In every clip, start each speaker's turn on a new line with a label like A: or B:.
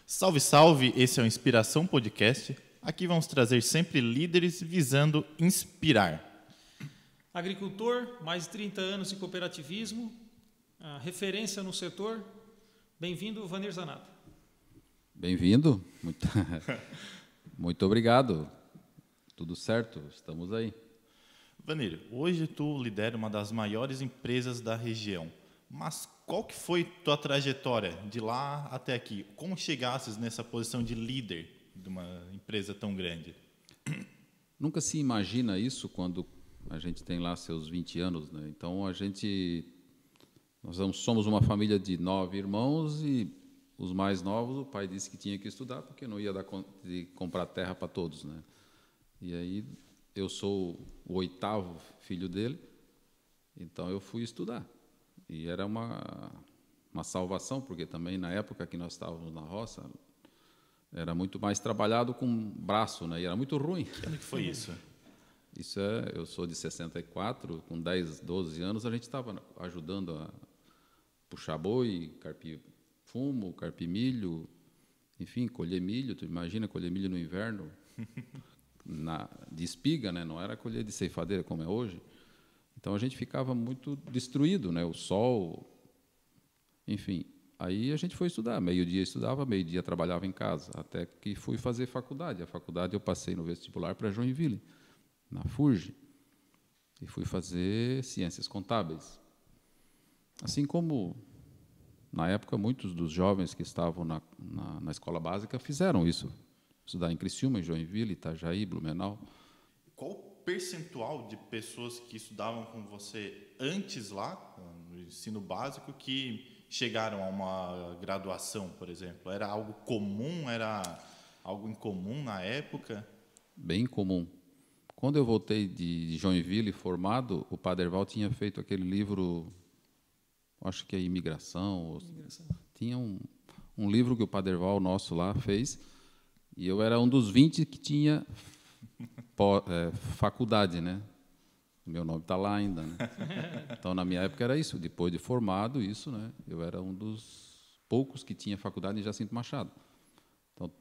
A: Salve, salve! Esse é o Inspiração Podcast. Aqui vamos trazer sempre líderes visando inspirar.
B: Agricultor, mais de 30 anos de cooperativismo, referência no setor. Bem-vindo, Vanir Zanata.
C: Bem-vindo. Muito obrigado. Tudo certo, estamos aí.
A: Vanir, hoje tu lidera uma das maiores empresas da região. Mas qual que foi tua trajetória de lá até aqui? Como chegasses nessa posição de líder de uma empresa tão grande?
C: Nunca se imagina isso quando a gente tem lá seus 20 anos, né? Então, nós somos uma família de 9 irmãos e os mais novos, o pai disse que tinha que estudar porque não ia dar conta de comprar terra para todos, né? E aí, eu sou o 8º filho dele, então eu fui estudar. E era uma salvação, porque também na época que nós estávamos na roça, era muito mais trabalhado com braço, né? E era muito ruim.
A: Quando que foi isso?
C: Eu sou de 64, com 10, 12 anos, a gente estava ajudando a puxar boi, carpir fumo, carpir milho, enfim, colher milho. Tu imagina colher milho no inverno, de espiga, né? Não era colher de ceifadeira como é hoje. Então a gente ficava muito destruído, né? O sol, enfim. Aí a gente foi estudar. Meio-dia estudava, meio-dia trabalhava em casa, até que fui fazer faculdade. A faculdade eu passei no vestibular para Joinville, na FURJ, e fui fazer ciências contábeis. Assim como, na época, muitos dos jovens que estavam na escola básica fizeram isso. Estudar em Criciúma, em Joinville, Itajaí, Blumenau.
A: Qual o percentual de pessoas que estudavam com você antes lá, no ensino básico, que chegaram a uma graduação, por exemplo? Era algo comum? Era algo incomum na época?
C: Bem comum. Quando eu voltei de Joinville formado, o Paderval tinha feito aquele livro, acho que é Imigração. Tinha um livro que o Paderval nosso lá fez, e eu era um dos 20 que tinha faculdade, né? O meu nome está lá ainda, né? Então, na minha época era isso. Depois de formado, isso, né? Eu era um dos poucos que tinha faculdade em Jacinto Machado. Então,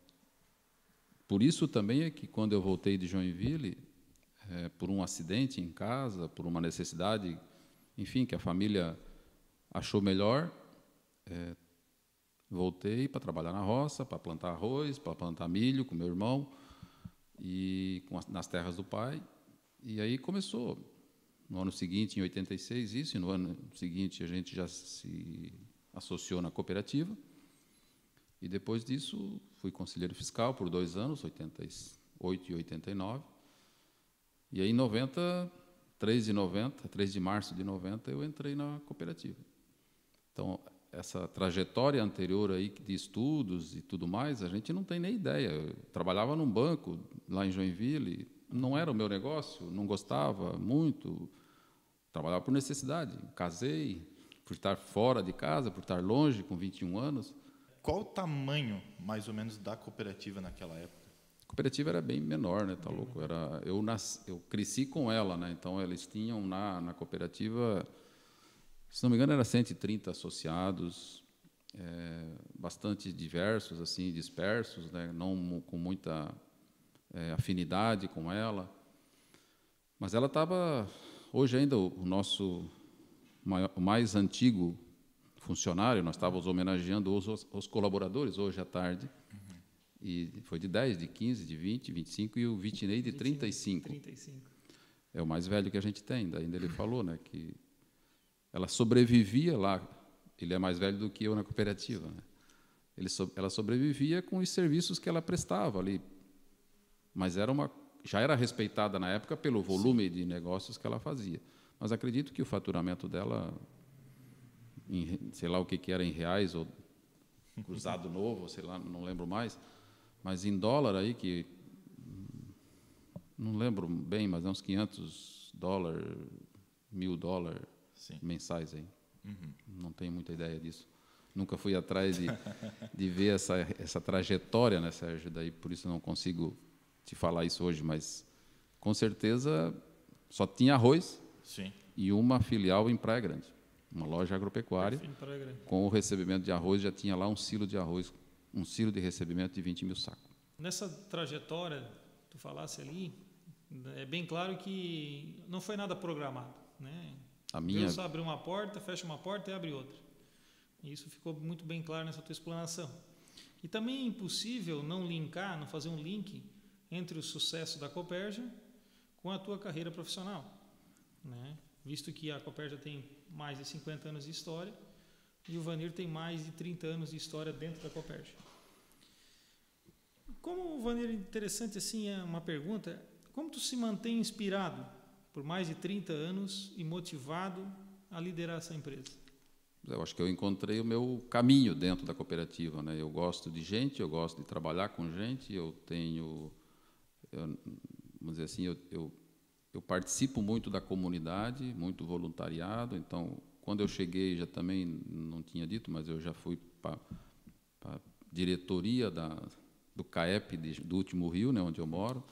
C: por isso também é que quando eu voltei de Joinville, por um acidente em casa, por uma necessidade, enfim, que a família achou melhor, voltei para trabalhar na roça, para plantar arroz, para plantar milho com meu irmão e nas terras do pai. E aí começou. No ano seguinte, em 86, isso, e no ano seguinte a gente já se associou na cooperativa. E depois disso, fui conselheiro fiscal por 2 anos, 88 e 89. E aí, em 90, 3 de março de 90, eu entrei na cooperativa. Então, essa trajetória anterior aí de estudos e tudo mais, a gente não tem nem ideia. Eu trabalhava num banco lá em Joinville, não era o meu negócio, não gostava muito, trabalhava por necessidade. Casei, por estar fora de casa, por estar longe, com 21 anos.
A: Qual o tamanho, mais ou menos, da cooperativa naquela época?
C: A cooperativa era bem menor, né? Tá louco? Eu cresci com ela, né? Então, eles tinham na cooperativa, se não me engano, era 130 associados, bastante diversos, assim, dispersos, né? Não com muita afinidade com ela. Mas ela estava... Hoje ainda o nosso o mais antigo funcionário, nós estávamos homenageando os colaboradores hoje à tarde, e foi de 10, de 15, de 20, 25, e o Vitinei de 35. É o mais velho que a gente tem. Ainda ele falou, né, que ela sobrevivia lá. Ele é mais velho do que eu na cooperativa, né? Ela sobrevivia com os serviços que ela prestava ali, mas já era respeitada na época pelo volume de negócios que ela fazia. Mas acredito que o faturamento dela, sei lá o que era em reais, ou cruzado novo, sei lá, não lembro mais, mas em dólar aí, que não lembro bem, mas é uns $500, $1.000 mensais aí. Não tenho muita ideia disso. Nunca fui atrás de ver essa trajetória, né, Sérgio? Daí, por isso não consigo te falar isso hoje, mas com certeza só tinha arroz.
A: Sim.
C: E uma filial em Praia Grande, uma loja agropecuária. Com o recebimento de arroz, já tinha lá um silo de arroz, um ciclo de recebimento de 20 mil sacos.
B: Nessa trajetória, tu falasse ali, é bem claro que não foi nada programado, né? Deus abre uma porta, fecha uma porta e abre outra. E isso ficou muito bem claro nessa tua explanação. E também é impossível não linkar, não fazer um link entre o sucesso da Copérgia com a tua carreira profissional, né? Visto que a Copérgia tem mais de 50 anos de história e o Vanir tem mais de 30 anos de história dentro da Copérgia. Como, Vanir, interessante assim é uma pergunta, como tu se mantém inspirado por mais de 30 anos e motivado a liderar essa empresa?
C: Eu acho que eu encontrei o meu caminho dentro da cooperativa, né? Eu gosto de gente, eu gosto de trabalhar com gente, vamos dizer assim, eu participo muito da comunidade, muito voluntariado. Então, quando eu cheguei, já também não tinha dito, mas eu já fui para a diretoria do CAEP do Último Rio, né, onde eu moro.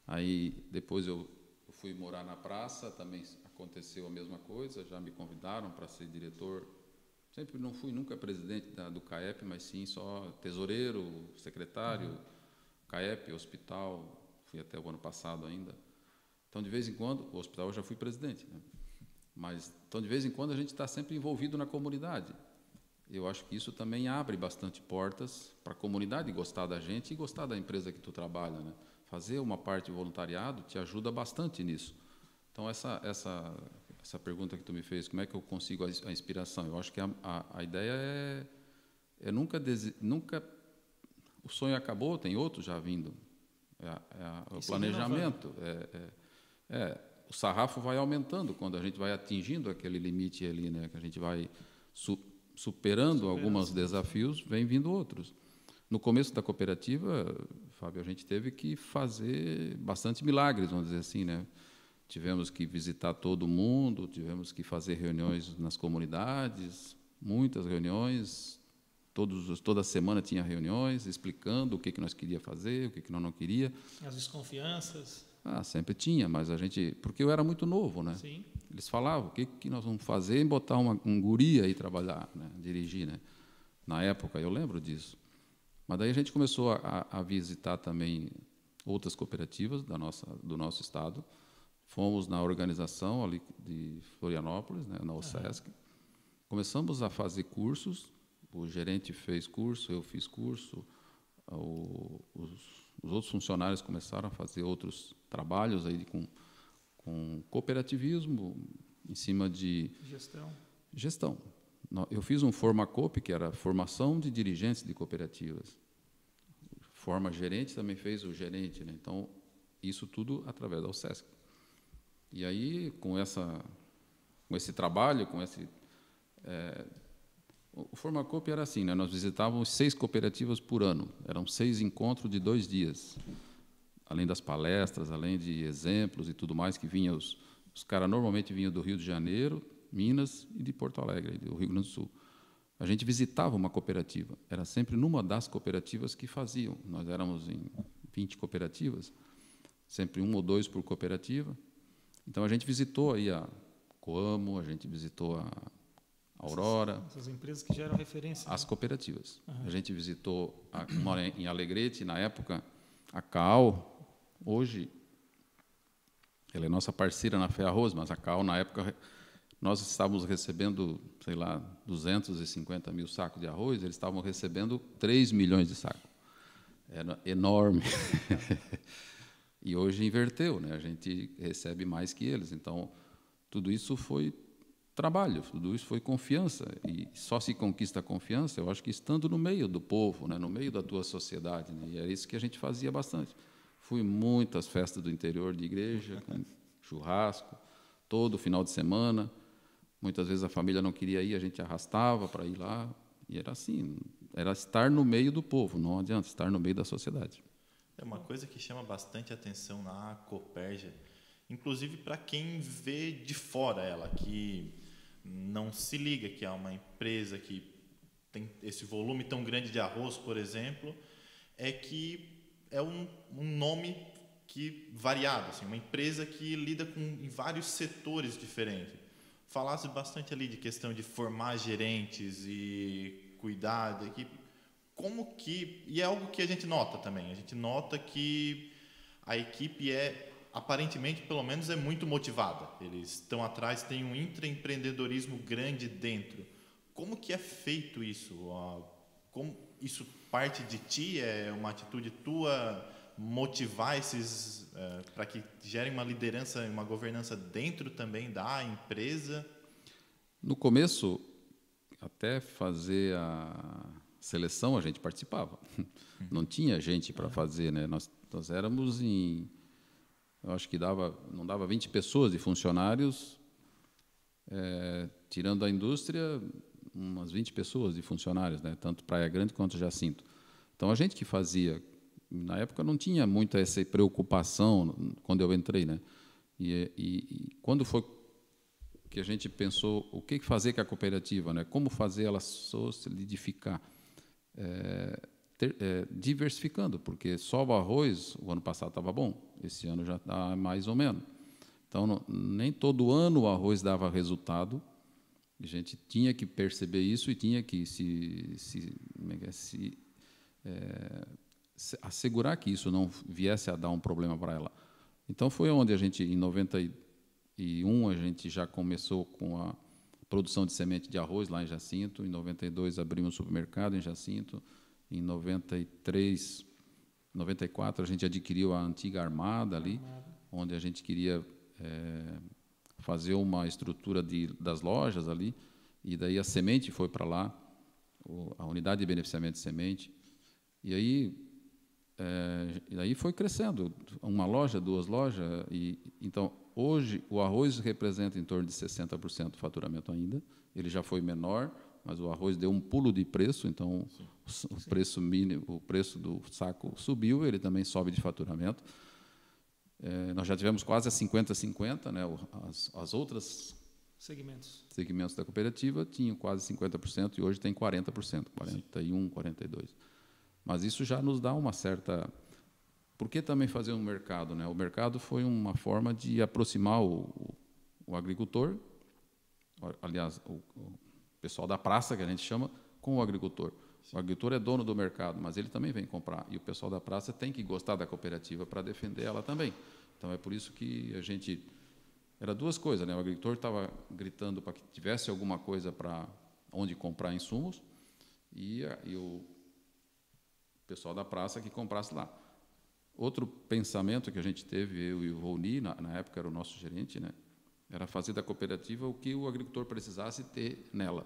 C: Aí depois eu fui morar na praça, também aconteceu a mesma coisa, já me convidaram para ser diretor. Sempre não fui nunca presidente do CAEP, mas sim só tesoureiro, secretário, CAEP, hospital, fui até o ano passado ainda. Então, de vez em quando, o hospital eu já fui presidente, né? Mas, então, de vez em quando, a gente está sempre envolvido na comunidade. Eu acho que isso também abre bastante portas para a comunidade gostar da gente e gostar da empresa que tu trabalha, né? Fazer uma parte de voluntariado te ajuda bastante nisso. Então, essa pergunta que tu me fez, como é que eu consigo a inspiração? Eu acho que a ideia é nunca... O sonho acabou, tem outro já vindo. O planejamento. O sarrafo vai aumentando quando a gente vai atingindo aquele limite ali, né? Que a gente vai superando alguns desafios, vem vindo outros. No começo da cooperativa, Fábio, a gente teve que fazer bastante milagres, vamos dizer assim, né? Tivemos que visitar todo mundo, tivemos que fazer reuniões nas comunidades, muitas reuniões, toda semana tinha reuniões explicando o que nós queríamos fazer, o que nós não queríamos.
B: As desconfianças.
C: Sempre tinha, mas porque eu era muito novo, né?
B: Sim.
C: Eles falavam, o que nós vamos fazer em botar um guri aí trabalhar, né? Dirigir, né? Na época, eu lembro disso. Mas daí a gente começou a visitar também outras cooperativas do nosso estado. Fomos na organização ali de Florianópolis, né? Na OSESC. Começamos a fazer cursos. O gerente fez curso, eu fiz curso. Os outros funcionários começaram a fazer outros trabalhos aí com cooperativismo em cima de gestão. Eu fiz um Formacop, que era formação de dirigentes de cooperativas. Forma gerente, também fez o gerente, né? Então, isso tudo através da OSESC. E aí, com esse trabalho, o Formacop era assim, né? Nós visitávamos 6 cooperativas por ano. Eram 6 encontros de 2 dias. Além das palestras, além de exemplos e tudo mais que vinham, os caras normalmente vinham do Rio de Janeiro, Minas e de Porto Alegre, do Rio Grande do Sul. A gente visitava uma cooperativa. Era sempre numa das cooperativas que faziam. Nós éramos em 20 cooperativas, sempre 1 ou 2 por cooperativa. Então, a gente visitou aí a Coamo, a gente visitou a Aurora.
B: Essas empresas que geram referência.
C: As cooperativas. A gente visitou uma em Alegrete, na época, a CAL. Hoje, ela é nossa parceira na Ferroz, mas a CAL, na época, nós estávamos recebendo, 250 mil sacos de arroz, eles estavam recebendo 3 milhões de sacos. Era enorme. E hoje inverteu, né? A gente recebe mais que eles. Então, tudo isso foi trabalho, tudo isso foi confiança. E só se conquista a confiança, eu acho que estando no meio do povo, né? No meio da tua sociedade. Né? E era isso que a gente fazia bastante. Fui em muitas festas do interior de igreja, com churrasco, todo final de semana. Muitas vezes a família não queria ir, a gente arrastava para ir lá. E era assim, era estar no meio do povo, não adianta, estar no meio da sociedade.
A: É uma coisa que chama bastante atenção na Copérgia, inclusive para quem vê de fora ela, que não se liga que é uma empresa que tem esse volume tão grande de arroz, por exemplo, é que é um nome que variado, assim, uma empresa que lida em vários setores diferentes. Falasse bastante ali de questão de formar gerentes e cuidar da equipe. como que... E é algo que a gente nota também. A gente nota que a equipe aparentemente, pelo menos, é muito motivada. Eles estão atrás, tem um intraempreendedorismo grande dentro. Como que é feito isso? Como isso parte de ti? É uma atitude tua motivar esses... para que gerem uma liderança, uma governança dentro também da empresa?
C: No começo, até fazer a seleção, a gente participava. Não tinha gente para fazer, né? Nós éramos em... Eu acho que não dava 20 pessoas de funcionários, tirando a indústria, umas 20 pessoas de funcionários, né? Tanto Praia Grande quanto Jacinto. Então, a gente que fazia... Na época, não tinha muito essa preocupação quando eu entrei, né? E quando foi que a gente pensou o que fazer com a cooperativa, né? Como fazer ela solidificar? Diversificando, porque só o arroz, o ano passado estava bom, esse ano já está mais ou menos. Então, nem todo ano o arroz dava resultado, a gente tinha que perceber isso e tinha que assegurar que isso não viesse a dar um problema para ela. Então, foi onde a gente, em 91, a gente já começou com a produção de semente de arroz lá em Jacinto, em 92 abrimos um supermercado em Jacinto, em 93, 94 a gente adquiriu a antiga Armada ali, onde a gente queria fazer uma estrutura das lojas ali, e daí a semente foi para lá, a unidade de beneficiamento de semente, e aí foi crescendo, uma loja, 2 lojas, e então hoje o arroz representa em torno de 60% do faturamento ainda, ele já foi menor, mas o arroz deu um pulo de preço, então o preço mínimo, o preço do saco subiu, ele também sobe de faturamento. Nós já tivemos quase a 50-50, né? As outras segmentos da cooperativa tinham quase 50% e hoje tem 40%, 41%, 42%. Mas isso já nos dá uma certa... Por que também fazer um mercado, né? O mercado foi uma forma de aproximar o agricultor, aliás, o pessoal da praça, que a gente chama, com o agricultor. O agricultor é dono do mercado, mas ele também vem comprar. E o pessoal da praça tem que gostar da cooperativa para defender ela também. Então, é por isso que a gente... Era 2 coisas, né? O agricultor estava gritando para que tivesse alguma coisa para onde comprar insumos e o pessoal da praça que comprasse lá. Outro pensamento que a gente teve, eu e o Rony, na época era o nosso gerente, né? Era fazer da cooperativa o que o agricultor precisasse ter nela,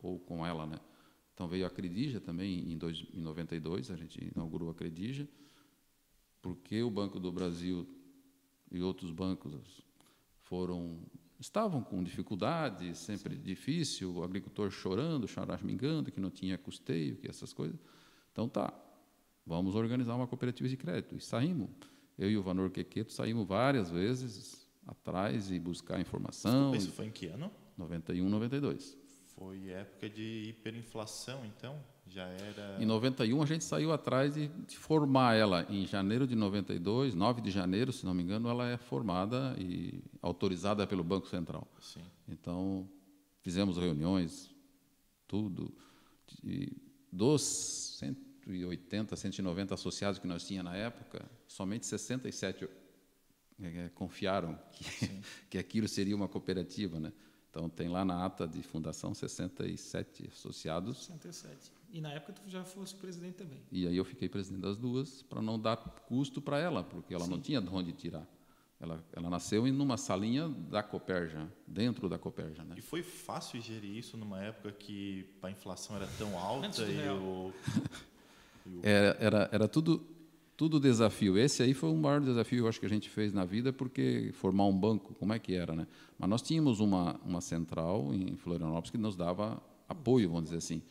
C: ou com ela, né? Então, veio a Credija também, em 92, a gente inaugurou a Credija, porque o Banco do Brasil e outros bancos estavam com dificuldade, sempre difícil, o agricultor chorando, choramingando, que não tinha custeio, que essas coisas. Então, vamos organizar uma cooperativa de crédito. E saímos, eu e o Vanor Quequeto saímos várias vezes atrás e buscar informação.
A: Isso foi em que ano?
C: 91, 92.
A: Foi época de hiperinflação, então? Já era...
C: Em 91, a gente saiu atrás de formar ela. Em janeiro de 92, 9 de janeiro, se não me engano, ela é formada e autorizada pelo Banco Central.
A: Sim.
C: Então, fizemos reuniões, tudo. Dos 180, 190 associados que nós tínhamos na época, somente 67 confiaram que aquilo seria uma cooperativa, né? Então, tem lá na ata de fundação 67 associados.
B: 67. E na época tu já fosse presidente também.
C: E aí eu fiquei presidente das 2 para não dar custo para ela, porque ela não tinha de onde tirar. Ela nasceu em uma salinha da Cooperja, dentro da Cooperja, né?
A: E foi fácil gerir isso numa época que a inflação era tão alta
C: Era tudo desafio. Esse aí foi o maior desafio, eu acho, que a gente fez na vida, porque formar um banco, como é que era, né? Mas nós tínhamos uma central em Florianópolis que nos dava apoio, vamos dizer assim.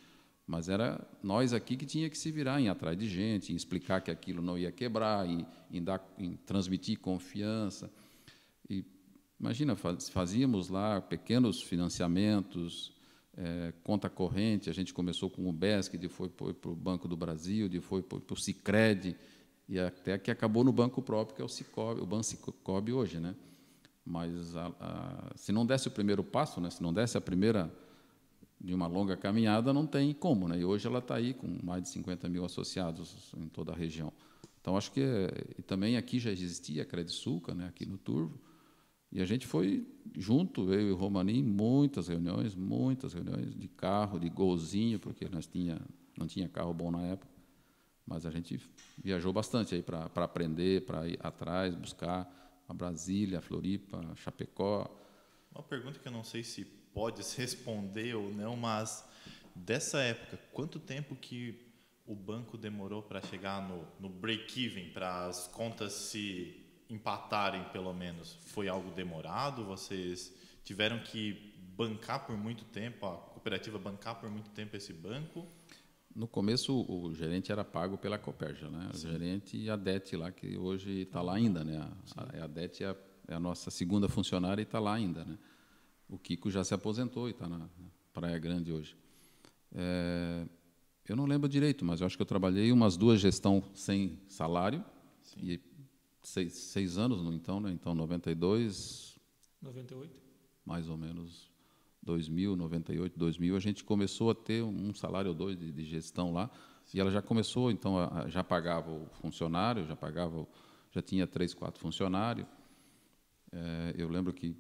C: Mas era nós aqui que tinha que se virar em atrás de gente, em explicar que aquilo não ia quebrar, em transmitir confiança. E imagina, fazíamos lá pequenos financiamentos, conta corrente. A gente começou com o BESC, depois foi para o Banco do Brasil, depois foi para o Sicredi, e até que acabou no banco próprio, que é o Cicobi, o Banco Cicobi hoje, né? Mas se não desse o primeiro passo, né? Se não desse a primeira de uma longa caminhada, não tem como, né? E hoje ela está aí com mais de 50 mil associados em toda a região. Então, acho que e também aqui já existia a Credisulca, né? Aqui no Turvo, e a gente foi junto, eu e o Romanin, muitas reuniões de carro, de golzinho, porque não tinha carro bom na época, mas a gente viajou bastante aí para aprender, para ir atrás, buscar a Brasília, a Floripa, a Chapecó.
A: Uma pergunta que eu não sei se pode se responder ou não, mas dessa época, quanto tempo que o banco demorou para chegar no break-even, para as contas se empatarem, pelo menos? Foi algo demorado? Vocês tiveram que bancar por muito tempo, a cooperativa bancar por muito tempo esse banco?
C: No começo, o gerente era pago pela Copérgia, né? O gerente e a DET lá, que hoje está lá ainda, né? A DET é a nossa segunda funcionária e está lá ainda, né? O Kiko já se aposentou e está na Praia Grande hoje. Eu não lembro direito, mas eu acho que eu trabalhei umas 2 gestões sem salário. Sim. E 6 anos, então, né? Então, 98, mais ou menos 2000, 98, 2000, a gente começou a ter um salário ou 2 de gestão lá. Sim. E ela já começou, então, já pagava o funcionário, já tinha 3, 4 funcionários. Eu lembro que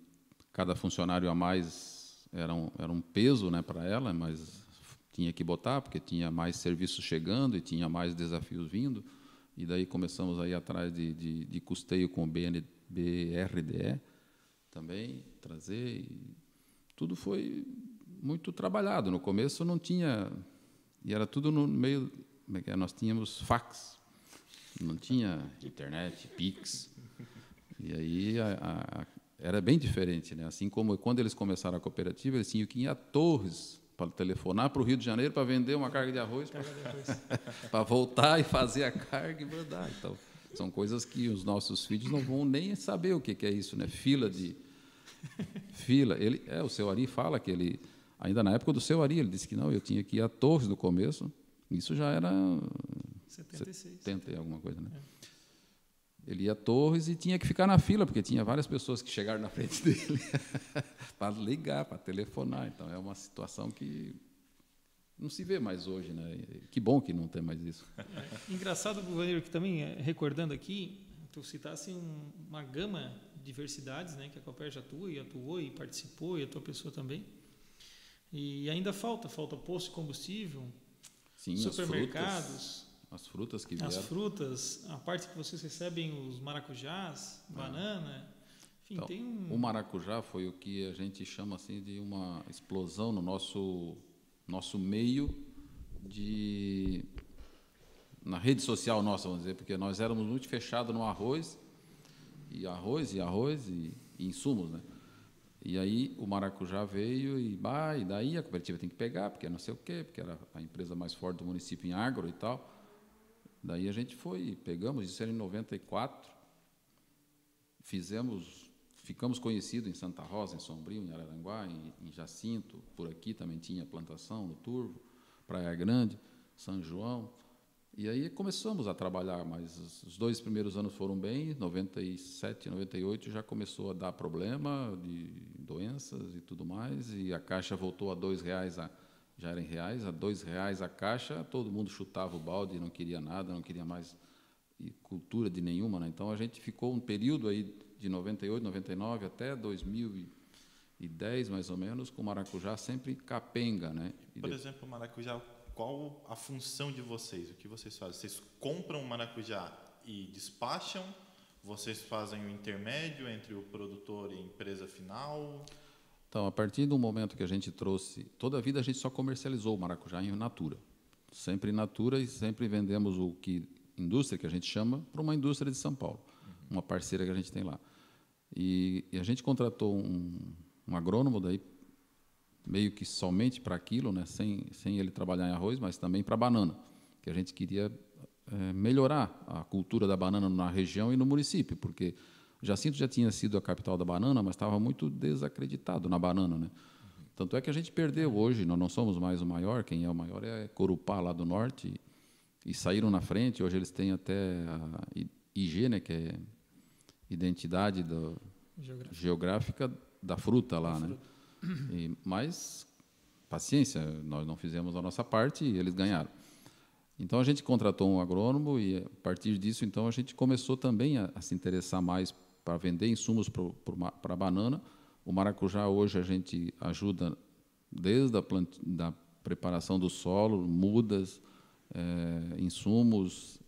C: cada funcionário a mais era um peso, né, para ela, mas tinha que botar, porque tinha mais serviços chegando e tinha mais desafios vindo. E daí começamos a ir atrás de custeio com o BRDE também, trazer. E tudo foi muito trabalhado. No começo não tinha... E era tudo no meio... Nós tínhamos fax, não tinha internet, Pix. E aí era bem diferente, né? Assim como quando eles começaram a cooperativa, eles tinham que ir a Torres para telefonar para o Rio de Janeiro para vender uma carga de arroz, para voltar e fazer a carga e mandar. Então, são coisas que os nossos filhos não vão nem saber o que é isso, né? Fila. O seu Ari fala que ele, ainda na época do seu Ari, ele disse que não, eu tinha que ir a Torres no começo. Isso já era
B: 76.
C: 70 e alguma coisa, né? Ele ia a Torres e tinha que ficar na fila, porque tinha várias pessoas que chegaram na frente dele para ligar, para telefonar. Então, é uma situação que não se vê mais hoje, né? Que bom que não tem mais isso.
B: Engraçado, Vaneiro, que também, recordando aqui, tu citasse uma gama de diversidades, né, que a Copérgia atua e atuou e participou, e a tua pessoa também. E ainda falta posto de combustível, sim, supermercados...
C: As frutas que vieram.
B: As frutas, a parte que vocês recebem, os maracujás, banana, enfim,
C: então,
B: tem
C: o maracujá foi o que a gente chama assim de uma explosão no nosso meio na rede social nossa, vamos dizer, porque nós éramos muito fechados no arroz e insumos, né? E aí o maracujá veio e daí a cooperativa tem que pegar, porque não sei o quê, porque era a empresa mais forte do município em agro e tal. Daí a gente pegamos, isso era em 94, ficamos conhecidos em Santa Rosa, em Sombrio, em Araranguá, em Jacinto, por aqui também tinha plantação, no Turvo, Praia Grande, São João. E aí começamos a trabalhar, mas os 2 primeiros anos foram bem, 97, 98 já começou a dar problema de doenças e tudo mais, e a caixa voltou a R$2, já era em reais, a R$2 a caixa, todo mundo chutava o balde, não queria nada, não queria mais cultura de nenhuma, né? Então a gente ficou um período aí de 98, 99 até 2010 mais ou menos, com o maracujá sempre capenga, né?
A: Por exemplo, o maracujá, qual a função de vocês? O que vocês fazem? Vocês compram o maracujá e despacham? Vocês fazem o intermédio entre o produtor e a empresa final?
C: Então, a partir do momento que a gente trouxe... Toda a vida a gente só comercializou o maracujá em natura. Sempre in natura e sempre vendemos indústria, que a gente chama, para uma indústria de São Paulo. Uma parceira que a gente tem lá. E a gente contratou um agrônomo daí, meio que somente para aquilo, né? sem ele trabalhar em arroz, mas também para banana, que a gente queria melhorar a cultura da banana na região e no município, porque... Jacinto já tinha sido a capital da banana, mas estava muito desacreditado na banana, né? Tanto é que a gente perdeu hoje, nós não somos mais o maior, quem é o maior é Corupá, lá do norte, e saíram na frente, hoje eles têm até a IG, né, que é Identidade Geográfica da Fruta lá, né? Mas paciência, nós não fizemos a nossa parte e eles ganharam. Então, a gente contratou um agrônomo e, a partir disso, então, a gente começou também a se interessar mais para vender insumos para a banana. O maracujá, hoje, a gente ajuda desde da preparação do solo, mudas, insumos,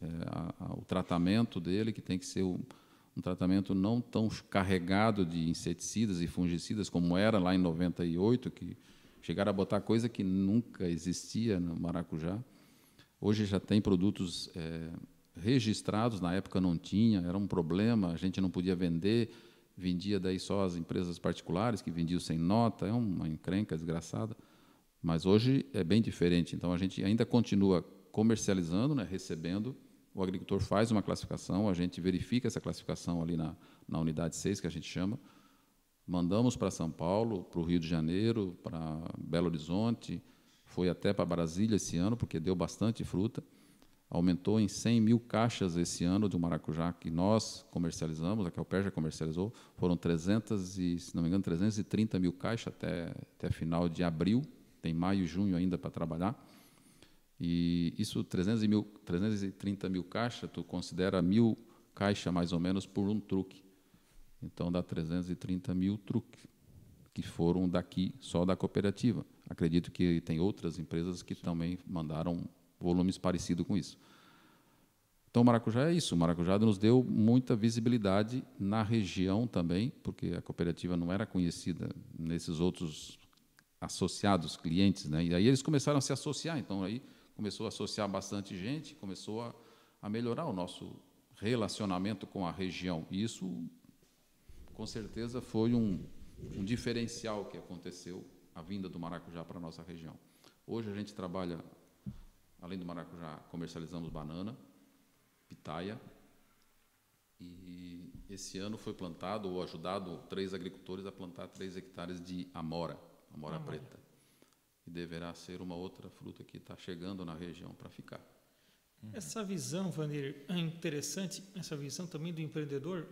C: o tratamento dele, que tem que ser um tratamento não tão carregado de inseticidas e fungicidas, como era lá em 98, que chegaram a botar coisa que nunca existia no maracujá. Hoje já tem produtos registrados, na época não tinha, era um problema, a gente não podia vender, vendia daí só as empresas particulares, que vendiam sem nota, é uma encrenca desgraçada. Mas hoje é bem diferente, então a gente ainda continua comercializando, né, recebendo, o agricultor faz uma classificação, a gente verifica essa classificação ali na unidade 6, que a gente chama, mandamos para São Paulo, para o Rio de Janeiro, para Belo Horizonte, foi até para Brasília esse ano, porque deu bastante fruta. Aumentou em 100 mil caixas esse ano do maracujá que nós comercializamos, a Calper já comercializou. Foram 330 mil caixas até final de abril. Tem maio e junho ainda para trabalhar. E isso, 330 mil caixas, tu considera 1.000 caixas mais ou menos por um truque. Então, dá 330 mil truques, que foram daqui, só da cooperativa. Acredito que tem outras empresas que também mandaram volumes parecidos com isso. Então, o maracujá é isso. O maracujá nos deu muita visibilidade na região também, porque a cooperativa não era conhecida nesses outros associados, clientes, né? E aí eles começaram a se associar. Então, aí começou a associar bastante gente, começou a melhorar o nosso relacionamento com a região. E isso, com certeza, foi um diferencial que aconteceu, a vinda do maracujá para a nossa região. Hoje a gente trabalha, além do maracujá, comercializamos banana, pitaia, e esse ano foi plantado ou ajudado 3 agricultores a plantar 3 hectares de amora preta. E deverá ser uma outra fruta que está chegando na região para ficar.
B: Essa visão, Vandir, é interessante, essa visão também do empreendedor,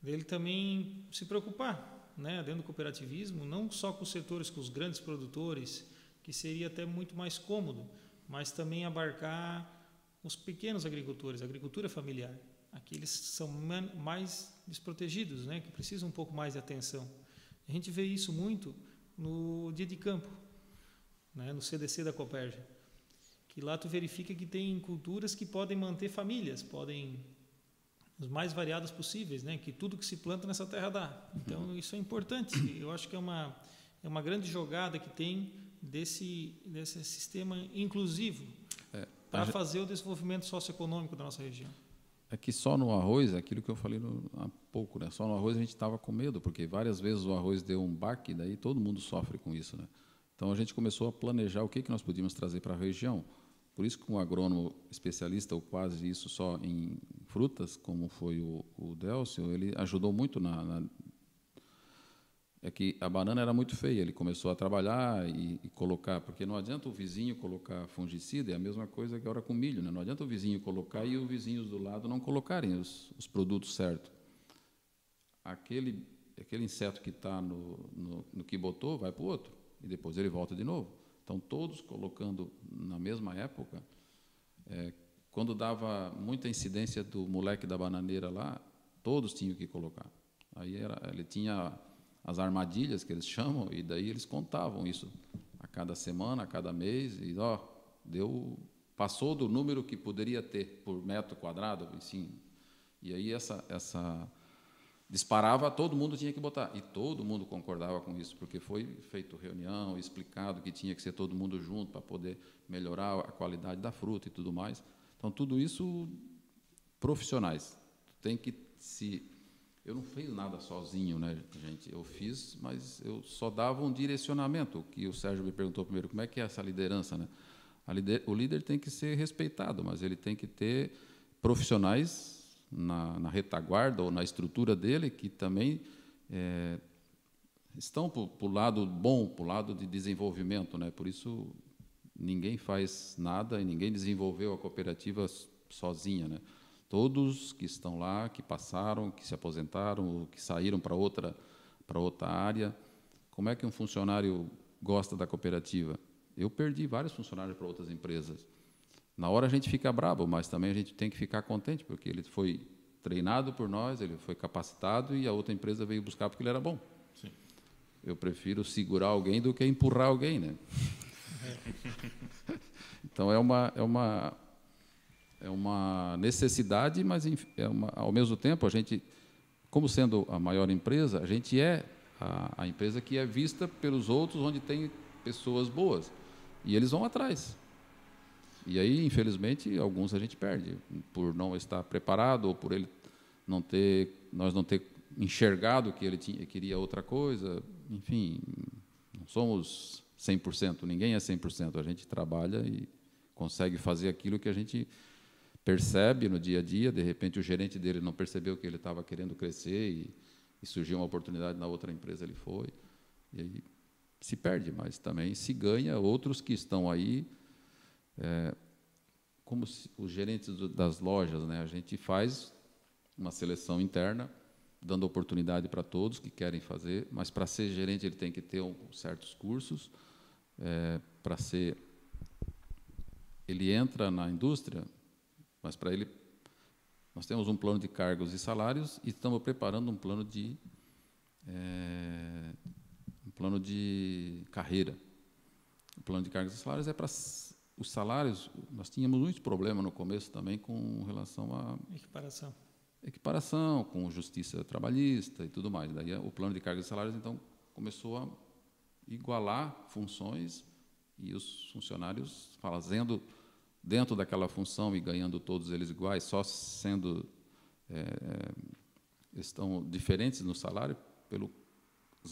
B: dele também se preocupar, né, dentro do cooperativismo, não só com os setores, com os grandes produtores, que seria até muito mais cômodo, mas também abarcar os pequenos agricultores, a agricultura familiar. Aqueles são mais desprotegidos, né, que precisam um pouco mais de atenção. A gente vê isso muito no dia de campo, né, no CDC da Cooperja, que lá tu verifica que tem culturas que podem manter famílias, podem os mais variados possíveis, né? Que tudo que se planta nessa terra dá. Então, isso é importante. Eu acho que é uma grande jogada que tem desse sistema inclusivo para fazer o desenvolvimento socioeconômico da nossa região.
C: É que só no arroz, aquilo que eu falei há pouco, né? Só no arroz a gente estava com medo, porque várias vezes o arroz deu um baque, daí todo mundo sofre com isso, né? Então, a gente começou a planejar o que nós podíamos trazer para a região. Por isso que um agrônomo especialista, ou quase isso só em frutas, como foi o Délcio, ele ajudou muito É que a banana era muito feia, ele começou a trabalhar e colocar, porque não adianta o vizinho colocar fungicida, é a mesma coisa que agora com milho, né? Não adianta o vizinho colocar e os vizinhos do lado não colocarem os produtos certos. Aquele inseto que está no que botou, vai para o outro, e depois ele volta de novo. Então, todos colocando na mesma época, quando dava muita incidência do moleque da bananeira lá, todos tinham que colocar. Aí ele tinha as armadilhas, que eles chamam, e daí eles contavam isso a cada semana, a cada mês, e passou do número que poderia ter por metro quadrado, assim. E aí disparava, todo mundo tinha que botar. E todo mundo concordava com isso, porque foi feito reunião, explicado que tinha que ser todo mundo junto para poder melhorar a qualidade da fruta e tudo mais. Então, tudo isso, profissionais. Tem que Eu não fiz nada sozinho, né, gente? Eu fiz, mas eu só dava um direcionamento. O que o Sérgio me perguntou primeiro, como é que é essa liderança, né? O líder tem que ser respeitado, mas ele tem que ter profissionais na retaguarda ou na estrutura dele, que também estão para o lado bom, para o lado de desenvolvimento, né? Por isso, ninguém faz nada e ninguém desenvolveu a cooperativa sozinha, né? Todos que estão lá, que passaram, que se aposentaram, que saíram para outra área. Como é que um funcionário gosta da cooperativa. Eu perdi vários funcionários para outras empresas. Na hora a gente fica bravo, mas também a gente tem que ficar contente, porque ele foi treinado por nós, ele foi capacitado e a outra empresa veio buscar porque ele era bom.
A: Sim.
C: Eu prefiro segurar alguém do que empurrar alguém, né? Então é uma necessidade, mas ao mesmo tempo a gente, como sendo a maior empresa, a gente é a empresa que é vista pelos outros, onde tem pessoas boas e eles vão atrás. E aí, infelizmente, alguns a gente perde por não estar preparado ou por ele nós não ter enxergado que ele queria outra coisa. Enfim, não somos 100%, ninguém é 100%. A gente trabalha e consegue fazer aquilo que a gente percebe no dia a dia. De repente, o gerente dele não percebeu que ele estava querendo crescer e surgiu uma oportunidade na outra empresa, ele foi. E aí se perde, mas também se ganha outros que estão aí. Como os gerentes das lojas, né? A gente faz uma seleção interna, dando oportunidade para todos que querem fazer, mas para ser gerente ele tem que ter certos cursos. Ele entra na indústria, mas para ele nós temos um plano de cargos e salários e estamos preparando um plano de carreira. O plano de cargos e salários é para os salários. Nós tínhamos muitos problemas no começo também com relação à equiparação, com justiça trabalhista e tudo mais. Daí o plano de cargos e salários então começou a igualar funções e os funcionários fazendo dentro daquela função e ganhando todos eles iguais, só sendo estão diferentes no salário pelos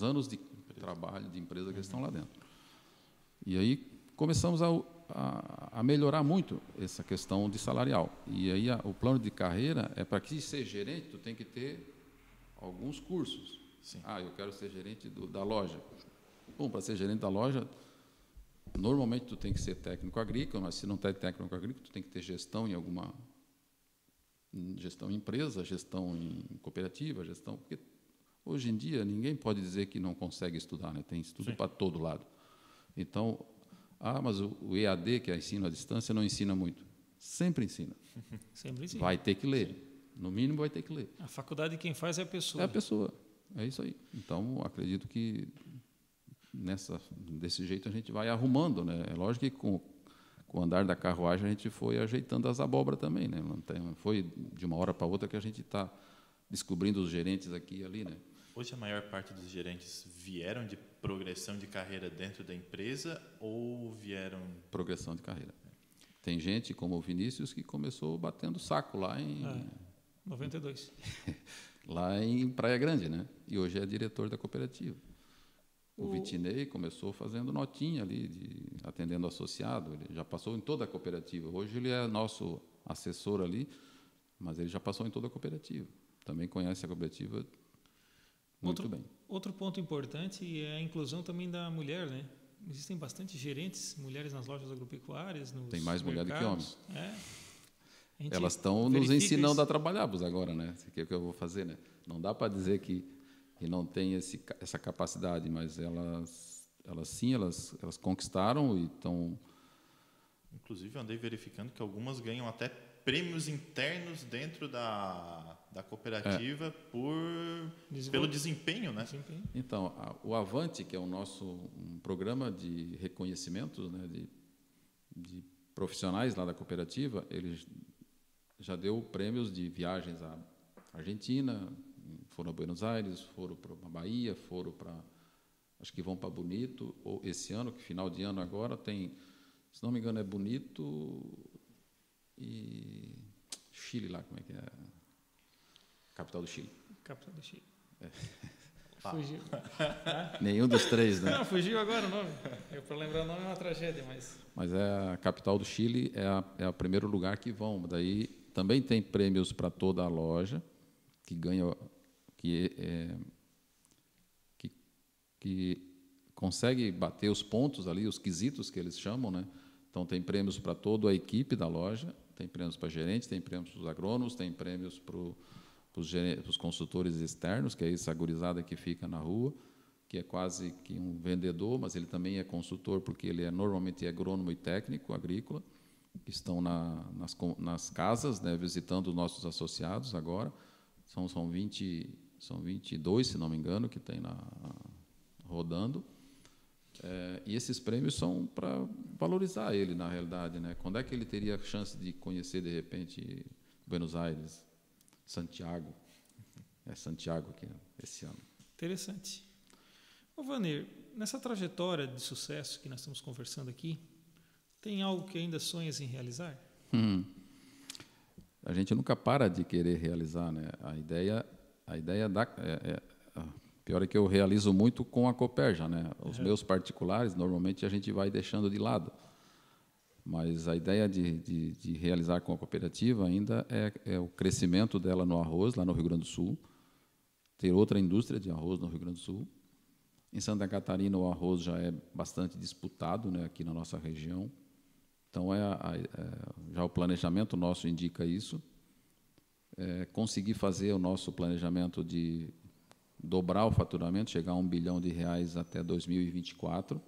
C: anos de trabalho de empresa que eles estão lá dentro. E aí começamos a melhorar muito essa questão de salarial. E aí o plano de carreira é para que ser gerente, tu tem que ter alguns cursos.
A: Sim.
C: Eu quero ser gerente da loja. Bom, para ser gerente da loja, normalmente tu tem que ser técnico agrícola, mas se não tem técnico agrícola, tu tem que ter gestão em empresa, gestão em cooperativa, porque hoje em dia ninguém pode dizer que não consegue estudar, né? Tem estudo para todo lado. Então, mas o EAD, que é ensino à distância, não ensina muito. Sempre ensina.
B: Sempre ensina.
C: Vai ter que ler. No mínimo, vai ter que ler.
B: A faculdade quem faz é a pessoa.
C: É a pessoa. É isso aí. Então, acredito que desse jeito a gente vai arrumando, né? É lógico que com o andar da carruagem a gente foi ajeitando as abóboras também, né? Não foi de uma hora para outra que a gente está descobrindo os gerentes aqui e ali, né?
A: Hoje a maior parte dos gerentes vieram de progressão de carreira dentro da empresa ou vieram...
C: Progressão de carreira. Tem gente como o Vinícius que começou batendo saco lá em...
B: 92.
C: Lá em Praia Grande, né? E hoje é diretor da cooperativa. O Vitinei começou fazendo notinha ali, atendendo associado. Ele já passou em toda a cooperativa. Hoje ele é nosso assessor ali, mas ele já passou em toda a cooperativa. Também conhece a cooperativa muito bem.
B: Outro ponto importante é a inclusão também da mulher, né? Existem bastante gerentes, mulheres nas lojas agropecuárias, nos
C: Tem mais mulher do que homem.
B: Elas
C: estão nos ensinando a trabalharmos agora, né? O que eu vou fazer, né? Não dá para dizer que não tem essa capacidade, mas elas conquistaram e estão...
A: Inclusive, eu andei verificando que algumas ganham até prêmios internos dentro da cooperativa pelo desempenho, né?
C: Então, o Avante, que é um programa de reconhecimento, né, de profissionais lá da cooperativa, ele já deu prêmios de viagens à Argentina, foram a Buenos Aires, foram para a Bahia, acho que vão para Bonito, ou esse ano, que final de ano agora, tem, se não me engano, é Bonito e Chile lá, como é que é? Capital do Chile.
B: Capital do Chile.
C: Fugiu. Nenhum dos três, né?
B: Não, fugiu agora o nome. Para lembrar o nome é uma tragédia, mas... Mas
C: a capital do Chile é o primeiro lugar que vão. Daí também tem prêmios para toda a loja, que ganha... que consegue bater os pontos ali, os quesitos que eles chamam, né? Então, tem prêmios para toda a equipe da loja, tem prêmios para gerentes, tem prêmios para os agrônomos, tem prêmios para os consultores externos, que é essa gurizada que fica na rua, que é quase que um vendedor, mas ele também é consultor, porque ele normalmente é agrônomo e técnico agrícola, que estão nas casas, né, visitando os nossos associados agora. São 22, se não me engano, que tem rodando. E esses prêmios são para valorizar ele, na realidade, né? Quando é que ele teria chance de conhecer, de repente, Buenos Aires, Santiago? É Santiago aqui, esse ano.
B: Interessante. Ô, Vanir, nessa trajetória de sucesso que nós estamos conversando aqui, tem algo que ainda sonhas em realizar?
C: A gente nunca para de querer realizar, né? A ideia pior é que eu realizo muito com a Cooperja, né? Os meus particulares, normalmente, a gente vai deixando de lado. Mas a ideia de realizar com a cooperativa ainda é o crescimento dela no arroz, lá no Rio Grande do Sul, ter outra indústria de arroz no Rio Grande do Sul. Em Santa Catarina, o arroz já é bastante disputado, né, aqui na nossa região. Então, já o planejamento nosso indica isso. Conseguir fazer o nosso planejamento de dobrar o faturamento, chegar a R$1 bilhão até 2024,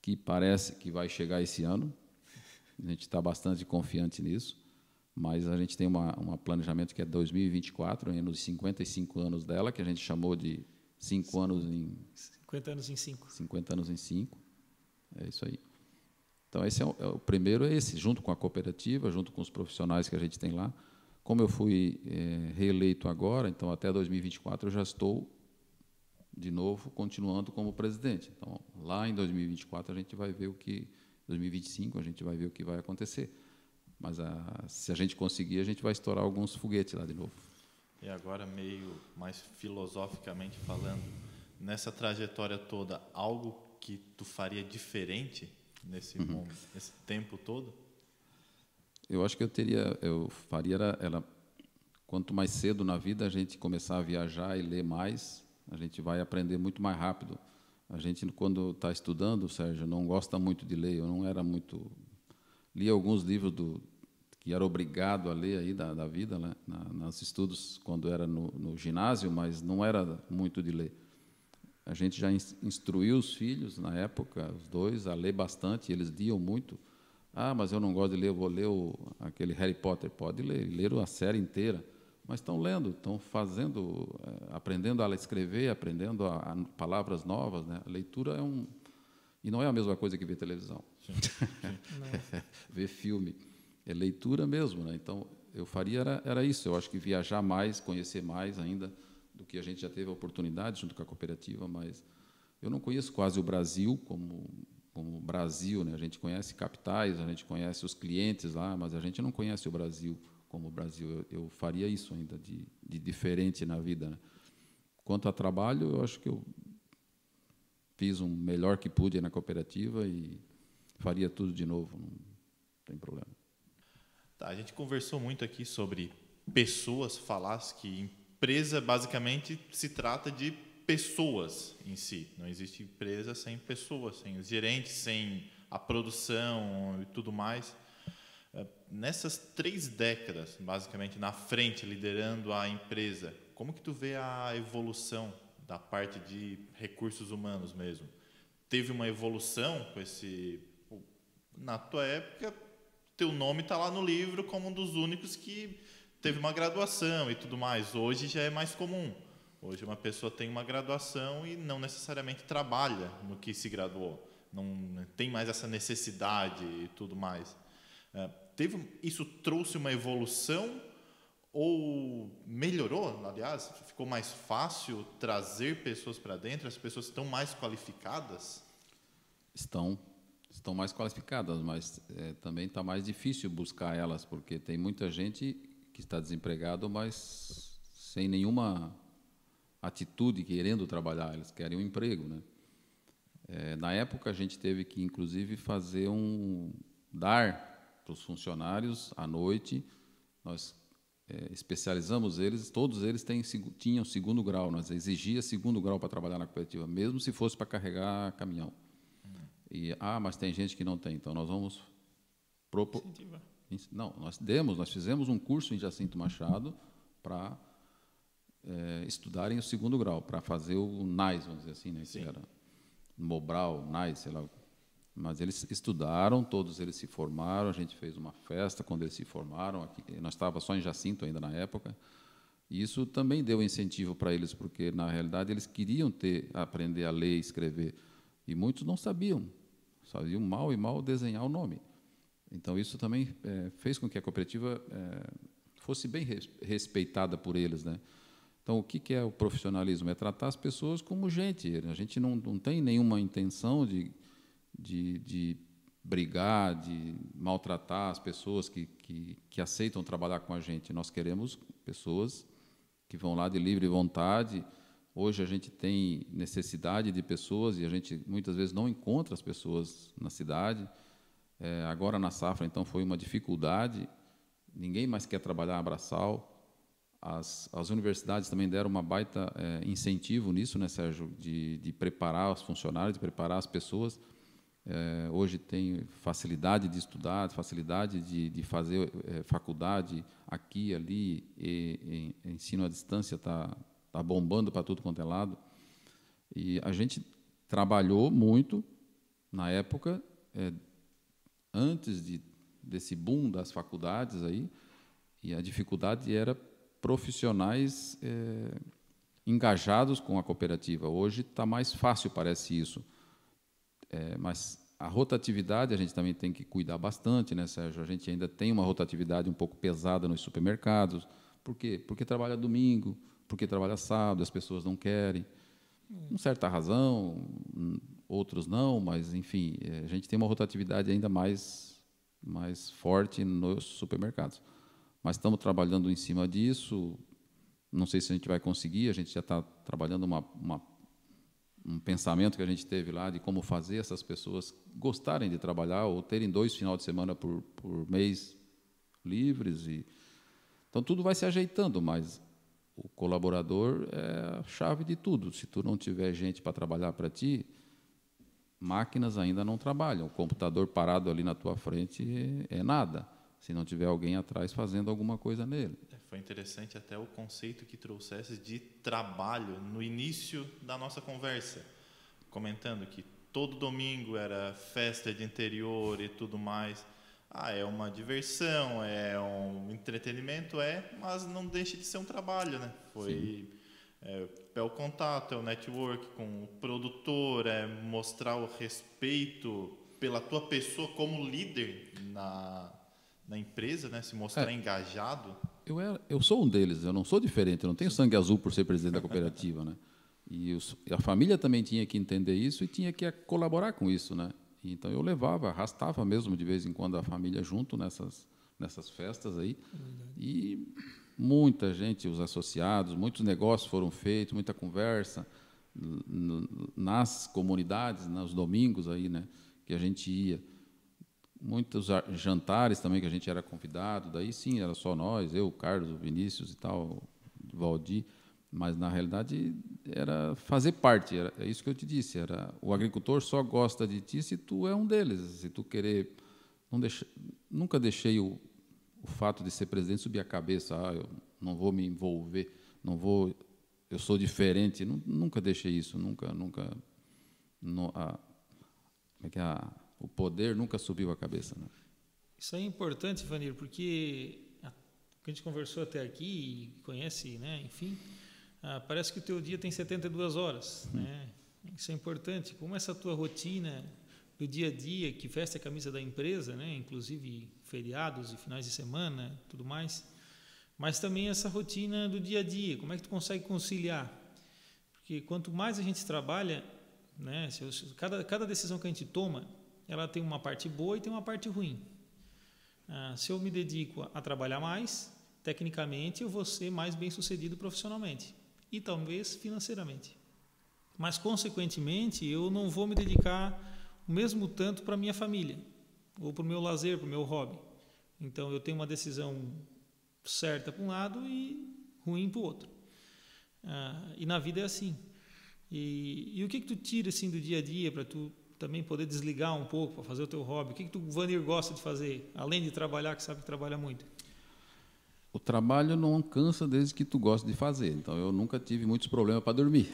C: que parece que vai chegar esse ano. A gente está bastante confiante nisso, mas a gente tem um planejamento que é 2024, nos 55 anos dela, que a gente chamou de 5 anos em...
B: 50 anos em 5.
C: 50 anos em 5, é isso aí. Então, esse o primeiro é esse, junto com a cooperativa, junto com os profissionais que a gente tem lá. Como eu fui reeleito agora, então até 2024 eu já estou, de novo, continuando como presidente. Então, lá em 2024 a gente vai ver 2025 a gente vai ver o que vai acontecer. Mas se a gente conseguir, a gente vai estourar alguns foguetes lá de novo.
A: E agora, meio mais filosoficamente falando, nessa trajetória toda, algo que tu faria diferente nesse tempo todo?
C: Eu acho que eu faria quanto mais cedo na vida a gente começar a viajar e ler mais, a gente vai aprender muito mais rápido. A gente, quando está estudando, Sérgio, não gosta muito de ler. Eu não era muito... Li alguns livros que era obrigado a ler aí da vida, né, nos estudos quando era no ginásio, mas não era muito de ler. A gente já instruiu os filhos, na época, os dois, a ler bastante, eles liam muito. Ah, mas eu não gosto de ler, eu vou ler aquele Harry Potter. Pode ler, leram a série inteira, mas estão lendo, estão fazendo, aprendendo a escrever, aprendendo palavras novas, né? A leitura e não é a mesma coisa que ver televisão.
A: Sim, sim.
C: Ver filme. É leitura mesmo, né? Então, eu faria era isso. Eu acho que viajar mais, conhecer mais ainda do que a gente já teve a oportunidade junto com a cooperativa, mas eu não conheço quase o Brasil como Brasil, né? A gente conhece capitais, a gente conhece os clientes lá, mas a gente não conhece o Brasil como o Brasil. Eu faria isso ainda de diferente na vida, né? Quanto a trabalho, eu acho que eu fiz o melhor que pude na cooperativa e faria tudo de novo, não tem problema.
A: Tá, a gente conversou muito aqui sobre pessoas, falasse que empresa basicamente se trata de pessoas em si. Não existe empresa sem pessoas, sem os gerentes, sem a produção e tudo mais. Nessas 3 décadas, basicamente, na frente, liderando a empresa, como que tu vê a evolução da parte de recursos humanos mesmo? Teve uma evolução com esse... Na tua época, teu nome está lá no livro como um dos únicos que teve uma graduação e tudo mais. Hoje já é mais comum. Hoje uma pessoa tem uma graduação e não necessariamente trabalha no que se graduou. Não tem mais essa necessidade e tudo mais. Isso trouxe uma evolução ou melhorou, aliás? Ficou mais fácil trazer pessoas para dentro? As pessoas estão mais qualificadas?
C: Estão mais qualificadas, mas também está mais difícil buscar elas, porque tem muita gente que está desempregado, mas sem nenhuma atitude querendo trabalhar, eles querem um emprego, né? Na época a gente teve que inclusive dar para os funcionários à noite, nós especializamos eles, todos eles tinham 2º grau, nós exigia 2º grau para trabalhar na cooperativa, mesmo se fosse para carregar caminhão. Mas tem gente que não tem, então nós vamos propor. Não, nós fizemos um curso em Jacinto Machado para estudarem o segundo grau, para fazer o NAIS, vamos dizer assim, né? Que era Mobral, NAIS, sei lá. Mas eles estudaram, todos eles se formaram, a gente fez uma festa quando eles se formaram, aqui, nós estávamos só em Jacinto ainda na época, e isso também deu incentivo para eles, porque, na realidade, eles queriam aprender a ler e escrever, e muitos não sabiam mal desenhar o nome. Então, isso também fez com que a cooperativa fosse bem respeitada por eles, né? Então, o que é o profissionalismo? É tratar as pessoas como gente. A gente não tem nenhuma intenção de brigar, de maltratar as pessoas que aceitam trabalhar com a gente. Nós queremos pessoas que vão lá de livre vontade. Hoje a gente tem necessidade de pessoas e a gente muitas vezes não encontra as pessoas na cidade. Agora na safra, então, foi uma dificuldade. Ninguém mais quer trabalhar a braçal. As universidades também deram uma baita incentivo nisso, né, Sérgio, de preparar os funcionários, de preparar as pessoas. Hoje tem facilidade de estudar, facilidade de fazer faculdade aqui, ali, e ensino à distância está bombando para tudo quanto é lado. E a gente trabalhou muito na época, antes desse boom das faculdades aí, e a dificuldade era profissionais engajados com a cooperativa. Hoje está mais fácil, parece isso. Mas a rotatividade a gente também tem que cuidar bastante, né, Sérgio? A gente ainda tem uma rotatividade um pouco pesada nos supermercados. Por quê? Porque trabalha domingo, porque trabalha sábado, as pessoas não querem. Com certa razão, outros não, mas, enfim, a gente tem uma rotatividade ainda mais forte nos supermercados. Mas estamos trabalhando em cima disso. Não sei se a gente vai conseguir, a gente já está trabalhando um pensamento que a gente teve lá de como fazer essas pessoas gostarem de trabalhar ou terem 2 finais de semana por mês livres. Então, tudo vai se ajeitando, mas o colaborador é a chave de tudo. Se tu não tiver gente para trabalhar para ti, máquinas ainda não trabalham. O computador parado ali na tua frente é nada, se não tiver alguém atrás fazendo alguma coisa nele.
A: Foi interessante até o conceito que trouxesse de trabalho no início da nossa conversa, comentando que todo domingo era festa de interior e tudo mais. É uma diversão, é um entretenimento, mas não deixa de ser um trabalho, né? É o contato, é o network com o produtor, é mostrar o respeito pela tua pessoa como líder na empresa, né? Se mostrar engajado.
C: Eu sou um deles, eu não sou diferente, eu não tenho sangue azul por ser presidente da cooperativa, né? E a família também tinha que entender isso e tinha que colaborar com isso, né? Então eu arrastava mesmo de vez em quando a família junto nessas festas aí. E muita gente, os associados, muitos negócios foram feitos, muita conversa nas comunidades, nos domingos aí, né? Que a gente ia. Muitos jantares também que a gente era convidado, daí sim, era só nós, eu, Carlos, o Vinícius e tal, o Valdir, mas na realidade era fazer parte, é isso que eu te disse, o agricultor só gosta de ti se tu é um deles, se tu querer, nunca deixei o fato de ser presidente subir a cabeça, eu não vou me envolver, eu sou diferente, nunca deixei isso, o poder nunca subiu a cabeça, né?
B: Isso é importante, Vanir, porque a gente conversou até aqui e conhece, né? Enfim, parece que o teu dia tem 72 horas, né? Isso é importante. Como essa tua rotina do dia a dia, que veste a camisa da empresa, né? Inclusive feriados e finais de semana, tudo mais, mas também essa rotina do dia a dia. Como é que tu consegue conciliar? Porque quanto mais a gente trabalha, né? Cada decisão que a gente toma, ela tem uma parte boa e tem uma parte ruim. Se eu me dedico a trabalhar mais, tecnicamente eu vou ser mais bem-sucedido profissionalmente e talvez financeiramente. Mas, consequentemente, eu não vou me dedicar o mesmo tanto para a minha família ou para o meu lazer, para o meu hobby. Então, eu tenho uma decisão certa para um lado e ruim para o outro. E na vida é assim. E o que tu tira assim, do dia a dia para tu também poder desligar um pouco para fazer o teu hobby? O que tu, Vanir, gosta de fazer, além de trabalhar, que sabe que trabalha muito?
C: O trabalho não cansa desde que tu gosta de fazer. Então, eu nunca tive muitos problemas para dormir.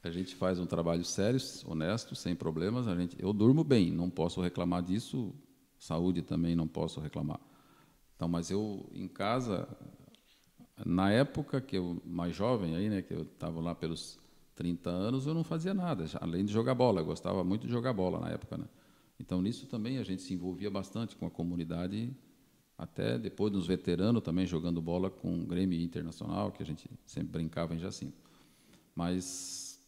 C: A gente faz um trabalho sério, honesto, sem problemas. Eu durmo bem, não posso reclamar disso. Saúde também não posso reclamar. Então, mas eu, em casa, na época que eu mais jovem, aí, né, que eu estava lá pelos 30 anos, eu não fazia nada, além de jogar bola. Eu gostava muito de jogar bola na época, né? Então, nisso também a gente se envolvia bastante com a comunidade, até depois dos veteranos também jogando bola com o Grêmio Internacional, que a gente sempre brincava em Jacinto. Mas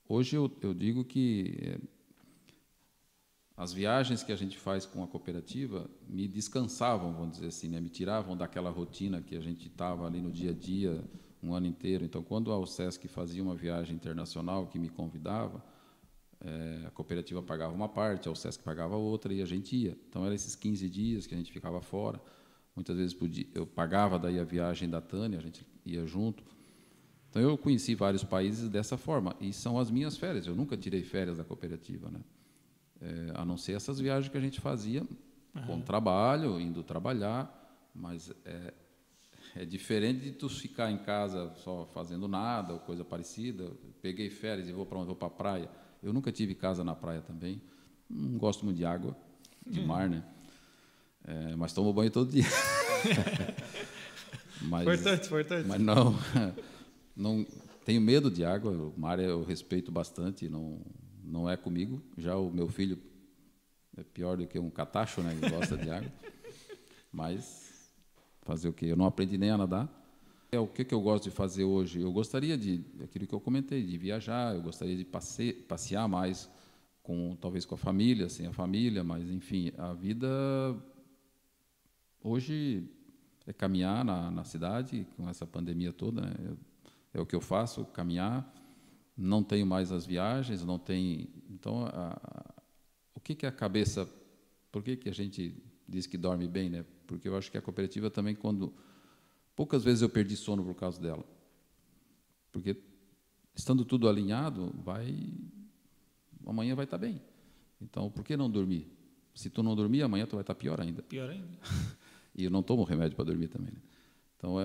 C: hoje eu digo que as viagens que a gente faz com a cooperativa me descansavam, vamos dizer assim, né? Me tiravam daquela rotina que a gente estava ali no dia a dia, um ano inteiro. Então, quando a UCESC fazia uma viagem internacional que me convidava, a cooperativa pagava uma parte, a UCESC pagava outra e a gente ia. Então, eram esses 15 dias que a gente ficava fora. Muitas vezes eu pagava daí a viagem da Tânia, a gente ia junto. Então, eu conheci vários países dessa forma, e são as minhas férias. Eu nunca tirei férias da cooperativa, né? A não ser essas viagens que a gente fazia com trabalho, indo trabalhar, mas é diferente de tu ficar em casa só fazendo nada ou coisa parecida. Peguei férias e vou para onde? Vou para a praia. Eu nunca tive casa na praia também. Não gosto muito de água, de mar, né? Mas tomo banho todo dia.
B: Importante.
C: Mas não tenho medo de água. O mar eu respeito bastante, não é comigo. Já o meu filho é pior do que um catacho, né? Ele gosta de água. Mas fazer o quê? Eu não aprendi nem a nadar. O que eu gosto de fazer hoje? Eu gostaria aquilo que eu comentei, de viajar. Eu gostaria de passear mais, talvez com a família, sem a família. Mas, enfim, a vida hoje é caminhar na cidade, com essa pandemia toda, né? É o que eu faço, caminhar. Não tenho mais as viagens, não tem. Então, o que é a cabeça? Por que a gente diz que dorme bem, né? Porque eu acho que a cooperativa também, poucas vezes eu perdi sono por causa dela. Porque estando tudo alinhado, amanhã vai estar bem. Então, por que não dormir? Se tu não dormir, amanhã tu vai estar pior ainda.
B: Pior ainda.
C: E eu não tomo remédio para dormir também, né? Então,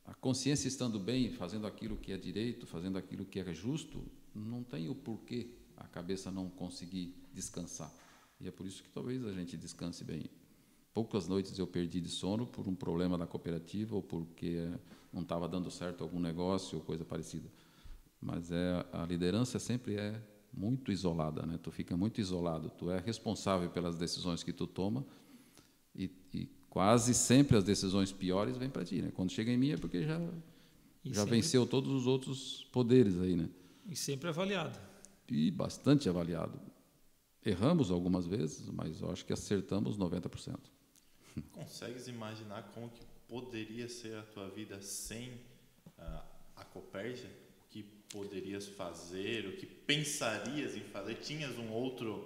C: a consciência estando bem, fazendo aquilo que é direito, fazendo aquilo que é justo, não tem o porquê a cabeça não conseguir descansar. E é por isso que talvez a gente descanse bem. Poucas noites eu perdi de sono por um problema da cooperativa ou porque não estava dando certo algum negócio ou coisa parecida. Mas a liderança sempre é muito isolada, né? Tu fica muito isolado. Tu é responsável pelas decisões que tu toma e quase sempre as decisões piores vêm para ti, né? Quando chega em mim é porque já sempre venceu todos os outros poderes aí, né?
B: E sempre avaliado.
C: E bastante avaliado. Erramos algumas vezes, mas eu acho que acertamos 90%.
A: Consegues imaginar como que poderia ser a tua vida sem a Cooperja? O que poderias fazer? O que pensarias em fazer? Tinhas um outro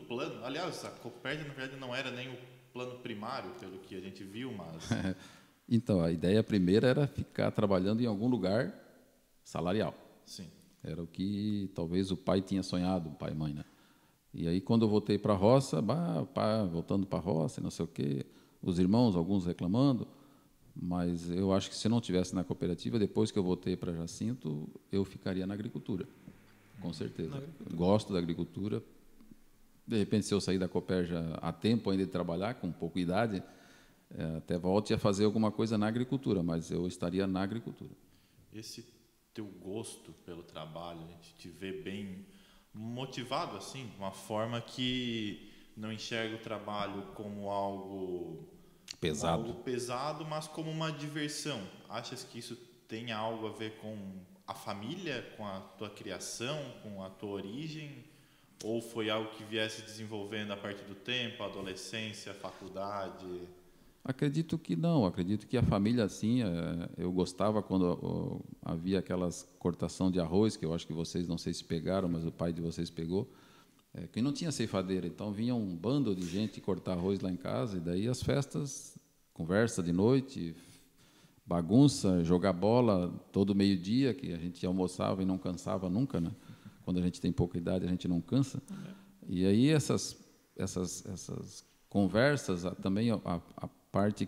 A: plano? Aliás, a Cooperja, na verdade, não era nem o plano primário, pelo que a gente viu, mas...
C: Então, a ideia primeira era ficar trabalhando em algum lugar salarial.
A: Sim.
C: Era o que talvez o pai tinha sonhado, o pai e mãe, né? E aí, quando eu voltei para a roça, voltando para a roça, não sei o quê, os irmãos, alguns reclamando, mas eu acho que se não tivesse na cooperativa, depois que eu voltei para Jacinto, eu ficaria na agricultura, com certeza. Gosto da agricultura. De repente, se eu sair da Cooperja há tempo ainda de trabalhar, com pouca idade, até volte a fazer alguma coisa na agricultura, mas eu estaria na agricultura.
A: Esse teu gosto pelo trabalho, a gente te vê bem motivado, assim, de uma forma que não enxerga o trabalho como algo pesado, mas como uma diversão. Achas que isso tem algo a ver com a família, com a tua criação, com a tua origem? Ou foi algo que viesse desenvolvendo a partir do tempo, a adolescência, a faculdade?
C: Acredito que não. Acredito que a família, assim, eu gostava quando havia aquelas cortação de arroz, que eu acho que vocês, não sei se pegaram, mas o pai de vocês pegou, que não tinha ceifadeira. Então, vinha um bando de gente cortar arroz lá em casa, e daí as festas, conversa de noite, bagunça, jogar bola todo meio-dia, que a gente almoçava e não cansava nunca, né? Quando a gente tem pouca idade, a gente não cansa. E aí essas conversas, também a parte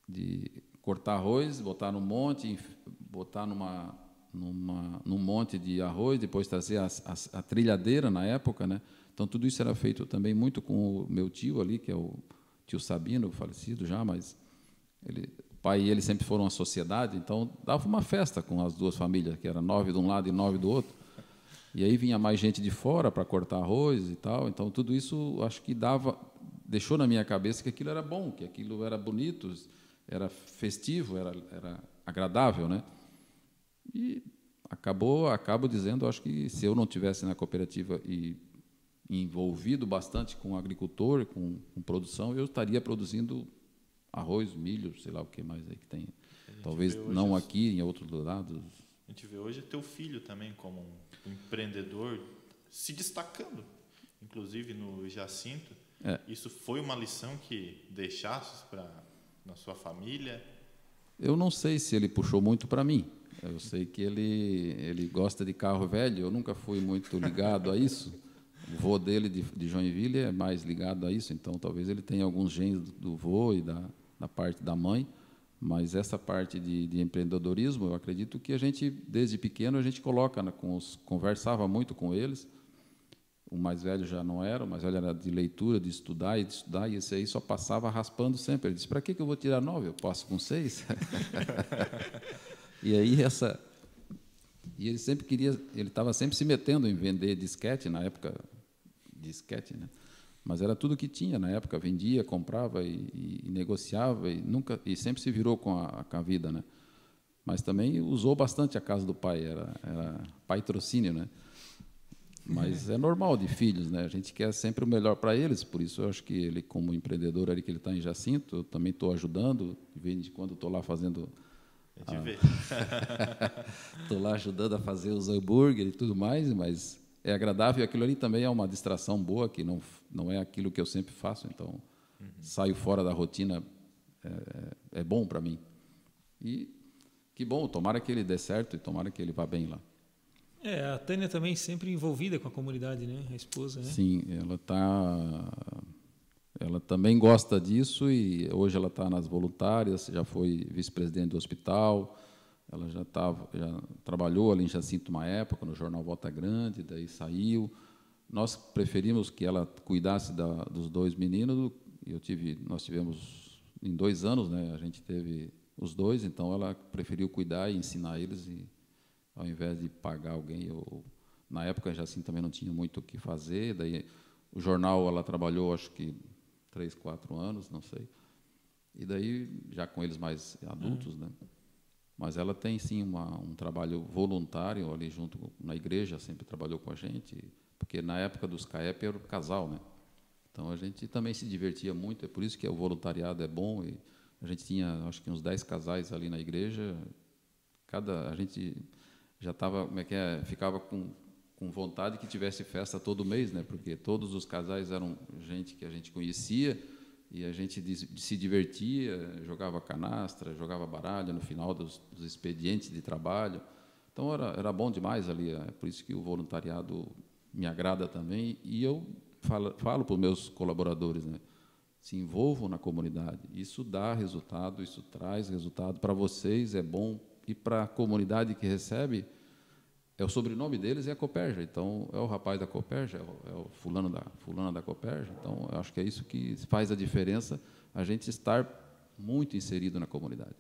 C: de cortar arroz, botar num monte, botar num monte de arroz, depois trazer a trilhadeira na época, né? Então, tudo isso era feito também muito com o meu tio ali, que é o tio Sabino, falecido já, mas o pai e ele sempre foram uma sociedade, então dava uma festa com as duas famílias, que era 9 de um lado e 9 do outro. E aí vinha mais gente de fora para cortar arroz e tal. Então, tudo isso acho que deixou na minha cabeça que aquilo era bom, que aquilo era bonito, era festivo, era agradável, né? E acabo dizendo, acho que se eu não tivesse na cooperativa e envolvido bastante com agricultor, com produção, eu estaria produzindo arroz, milho, sei lá o que mais aí que tem. Talvez não aqui, em outros lados.
A: A gente vê hoje teu filho também como um empreendedor se destacando, inclusive no Jacinto. Isso foi uma lição que deixaste na sua família?
C: Eu não sei se ele puxou muito para mim. Eu sei que ele gosta de carro velho, eu nunca fui muito ligado a isso. O vô dele, de Joinville, é mais ligado a isso, então talvez ele tenha alguns genes do vô e da parte da mãe, mas essa parte de empreendedorismo, eu acredito que a gente, desde pequeno, a gente coloca, né, conversava muito com eles. O mais velho já não era, o mais velho era de leitura, de estudar, e esse aí só passava raspando sempre. Ele disse, para que eu vou tirar 9? Eu passo com 6? E aí E ele sempre ele estava sempre se metendo em vender disquete, na época, disquete, né? Mas era tudo que tinha na época, vendia, comprava e negociava, e sempre se virou com a vida, né? Mas também usou bastante a casa do pai, era patrocínio, né? Mas é normal de filhos, né? A gente quer sempre o melhor para eles, por isso eu acho que ele, como empreendedor ali que ele está em Jacinto, eu também estou ajudando, de vez em quando estou lá fazendo... Estou lá ajudando a fazer os hambúrguer e tudo mais, mas é agradável, e aquilo ali também é uma distração boa, que não é aquilo que eu sempre faço, então saio fora da rotina, é bom para mim. E que bom, tomara que ele dê certo e tomara que ele vá bem lá.
B: A Tânia também sempre envolvida com a comunidade, né? A esposa, né?
C: Sim, ela também gosta disso, e hoje ela está nas voluntárias, já foi vice-presidente do hospital, ela já trabalhou ali em Jacinto uma época, no jornal Volta Grande, daí saiu. Nós preferimos que ela cuidasse dos 2 meninos, nós tivemos em 2 anos, né, a gente teve os 2, então ela preferiu cuidar e ensinar eles, ao invés de pagar alguém. Na época, Jacinto também não tinha muito o que fazer, daí o jornal ela trabalhou, acho que 3, 4 anos, não sei. E daí, já com eles mais adultos, né? Mas ela tem, sim, um trabalho voluntário ali junto na igreja, sempre trabalhou com a gente, porque na época dos CAEP era o casal, né? Então, a gente também se divertia muito, é por isso que o voluntariado é bom, e a gente tinha, acho que uns 10 casais ali na igreja, a gente já estava, ficava com vontade que tivesse festa todo mês, né? Porque todos os casais eram gente que a gente conhecia e a gente se divertia, jogava canastra, jogava baralho no final dos expedientes de trabalho. Então era bom demais ali. É por isso que o voluntariado me agrada também, e eu falo para os meus colaboradores, né? Se envolvam na comunidade. Isso dá resultado, isso traz resultado para vocês, é bom, e para a comunidade que recebe. O sobrenome deles é a Cooperja, então é o rapaz da Cooperja, é o fulana da Cooperja. Então, eu acho que é isso que faz a diferença, a gente estar muito inserido na comunidade.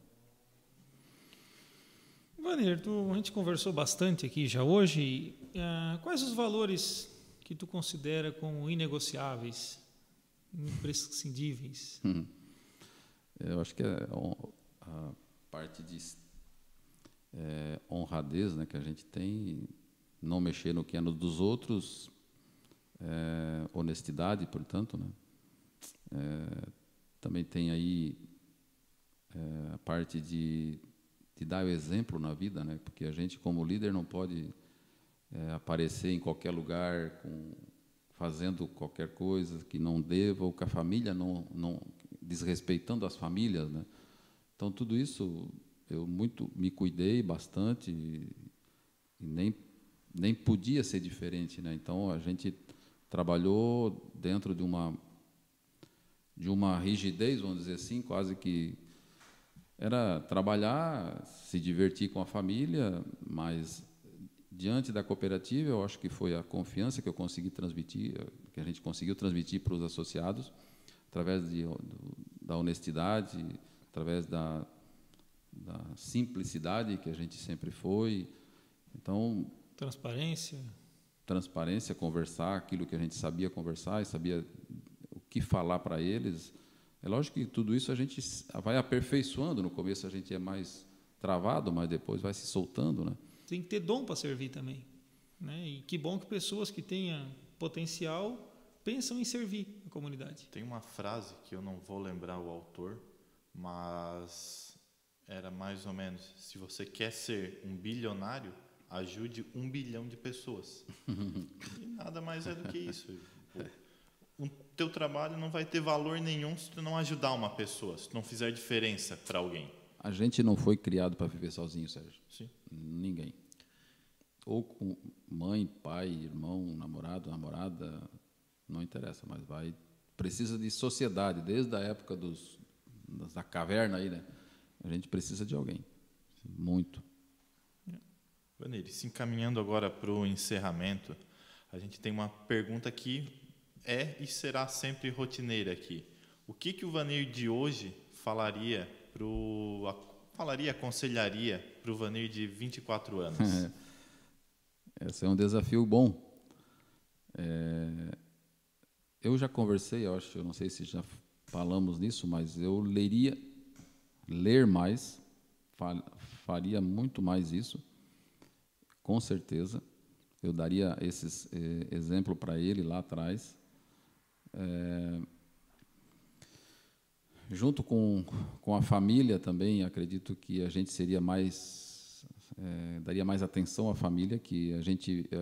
B: Vanir, a gente conversou bastante aqui já hoje. Quais os valores que tu considera como inegociáveis, imprescindíveis?
C: Eu acho que a parte de honradez, né, que a gente tem, não mexer no que é dos outros, honestidade, portanto, né? Também tem aí a parte de dar o exemplo na vida, né? Porque a gente, como líder, não pode aparecer em qualquer lugar fazendo qualquer coisa que não deva, ou que a família não desrespeitando as famílias, né? Então, tudo isso eu me cuidei bastante, e nem podia ser diferente, né? Então, a gente trabalhou dentro de uma uma rigidez, vamos dizer assim, quase que era trabalhar, se divertir com a família, mas diante da cooperativa, eu acho que foi a confiança que eu consegui transmitir, que a gente conseguiu transmitir para os associados, através da honestidade, através da simplicidade que a gente sempre foi. Então, transparência, conversar aquilo que a gente sabia conversar e sabia o que falar para eles. É lógico que tudo isso a gente vai aperfeiçoando. No começo a gente é mais travado, mas depois vai se soltando, né?
B: Tem que ter dom para servir também, né? E que bom que pessoas que tenham potencial pensam em servir a comunidade.
A: Tem uma frase que eu não vou lembrar o autor, mas era mais ou menos: se você quer ser um bilionário, ajude 1 bilhão de pessoas. E nada mais é do que isso. O teu trabalho não vai ter valor nenhum se tu não ajudar uma pessoa, se tu não fizer diferença para alguém.
C: A gente não foi criado para viver sozinho, Sérgio.
A: Sim.
C: Ninguém. Ou com mãe, pai, irmão, namorado, namorada, não interessa, mas precisa de sociedade, desde a época da caverna aí, né? A gente precisa de alguém. Muito.
A: Vanir, se encaminhando agora para o encerramento, a gente tem uma pergunta que é e será sempre rotineira aqui. O que o Vanir de hoje aconselharia para o Vanir de 24 anos?
C: Esse é um desafio bom. Eu já conversei, eu não sei se já falamos nisso, mas eu ler mais, faria muito mais isso, com certeza. Eu daria esses exemplo para ele lá atrás. Junto com a família também, acredito que a gente seria daria mais atenção à família, que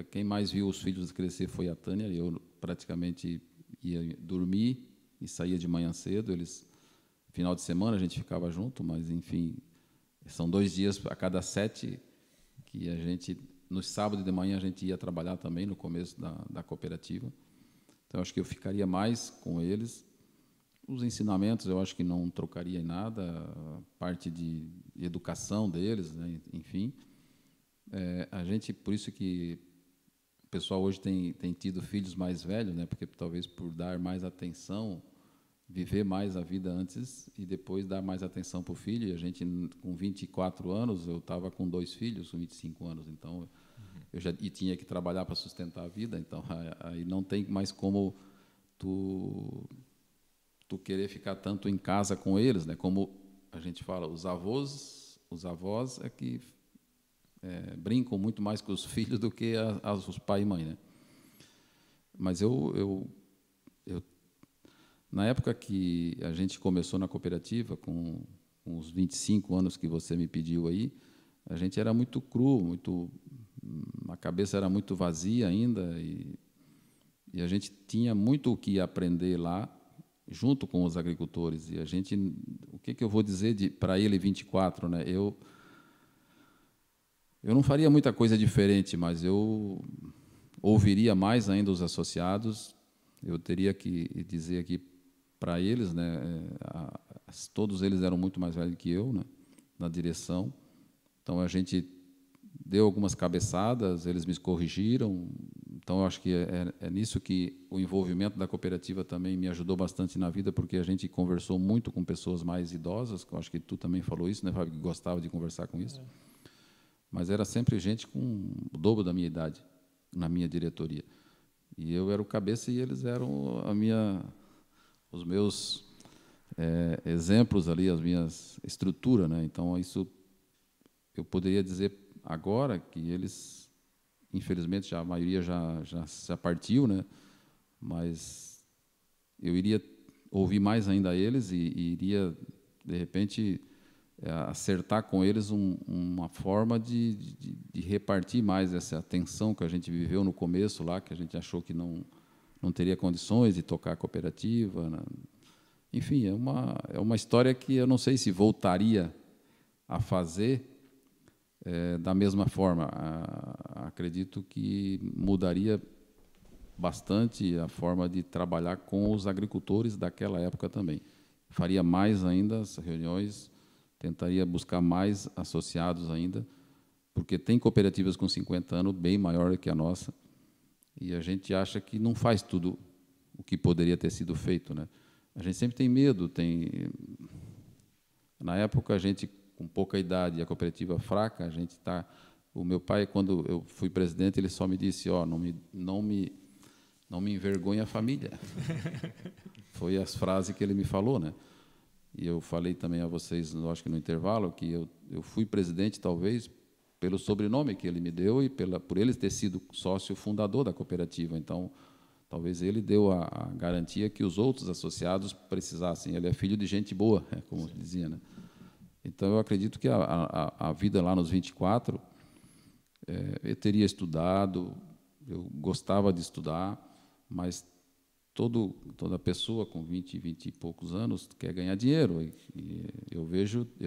C: quem mais viu os filhos crescer foi a Tânia. Eu praticamente ia dormir e saía de manhã cedo. Final de semana a gente ficava junto, mas enfim, são 2 dias a cada 7 que a gente, no sábado de manhã a gente ia trabalhar também no começo da cooperativa. Então acho que eu ficaria mais com eles. Os ensinamentos eu acho que não trocaria em nada, a parte de educação deles, né? Enfim. A gente, por isso que o pessoal hoje tem tido filhos mais velhos, né? Porque talvez por dar mais atenção, viver mais a vida antes e depois dar mais atenção para o filho. E a gente, com 24 anos, eu estava com 2 filhos, com 25 anos, então e tinha que trabalhar para sustentar a vida, então aí não tem mais como tu querer ficar tanto em casa com eles, né? Como a gente fala, os avós é que brincam muito mais com os filhos do que os pai e mãe, né? Mas eu na época que a gente começou na cooperativa, com os 25 anos que você me pediu aí, a gente era muito cru, a cabeça era muito vazia ainda, e a gente tinha muito o que aprender lá, junto com os agricultores. E o que eu vou dizer para ele 24, né? Eu não faria muita coisa diferente, mas eu ouviria mais ainda os associados. Eu teria que dizer aqui para eles, né? Todos eles eram muito mais velhos que eu, né? Na direção. Então a gente deu algumas cabeçadas, eles me corrigiram. Então eu acho que é nisso que o envolvimento da cooperativa também me ajudou bastante na vida, porque a gente conversou muito com pessoas mais idosas. Eu acho que tu também falou isso, né, Fábio, que gostava de conversar com isso. Mas era sempre gente com o dobro da minha idade na minha diretoria. E eu era o cabeça e eles eram os meus exemplos ali, as minhas estruturas, né? Então isso eu poderia dizer agora que eles, infelizmente, a maioria já partiu, né? Mas eu iria ouvir mais ainda eles e iria, de repente, acertar com eles uma forma de repartir mais essa atenção que a gente viveu no começo lá, que a gente achou que não teria condições de tocar a cooperativa, né? Enfim, é uma história que eu não sei se voltaria a fazer da mesma forma. Acredito que mudaria bastante a forma de trabalhar com os agricultores daquela época também. Faria mais ainda as reuniões, tentaria buscar mais associados ainda, porque tem cooperativas com 50 anos bem maior que a nossa, e a gente acha que não faz tudo o que poderia ter sido feito, né? A gente sempre tem medo, na época a gente com pouca idade, a cooperativa fraca, a gente está... O meu pai, quando eu fui presidente, ele só me disse, não me envergonhe a família. Foi as frases que ele me falou, né? E eu falei também a vocês, acho que no intervalo, que eu fui presidente, talvez, pelo sobrenome que ele me deu e por ele ter sido sócio fundador da cooperativa. Então, talvez ele deu a garantia que os outros associados precisassem. Ele é filho de gente boa, como dizia, né? Então, eu acredito que a vida lá nos 24, eu teria estudado, eu gostava de estudar, mas toda pessoa com 20 e poucos anos quer ganhar dinheiro. E eu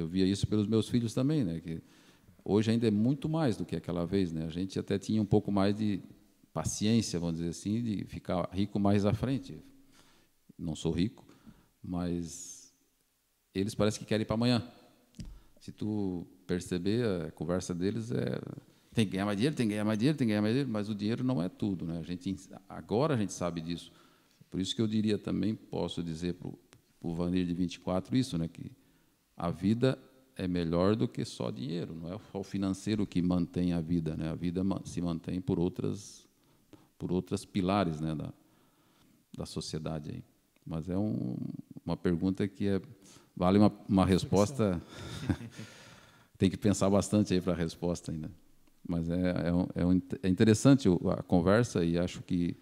C: via isso pelos meus filhos também, né? Que hoje ainda é muito mais do que aquela vez, né? A gente até tinha um pouco mais de paciência, vamos dizer assim, de ficar rico mais à frente. Não sou rico, mas eles parecem que querem ir para amanhã. Se tu perceber, a conversa deles tem que ganhar mais dinheiro, tem que ganhar mais dinheiro, tem que ganhar mais dinheiro, mas o dinheiro não é tudo, né? Agora a gente sabe disso. Por isso que eu diria também, posso dizer para o Vanir de 24 isso, né? Que a vida é melhor do que só dinheiro, não é só o financeiro que mantém a vida, né? A vida se mantém por outras pilares, né? Da sociedade aí. Mas é uma pergunta que vale uma resposta. Tem que pensar bastante aí para a resposta ainda. Mas é interessante a conversa e acho que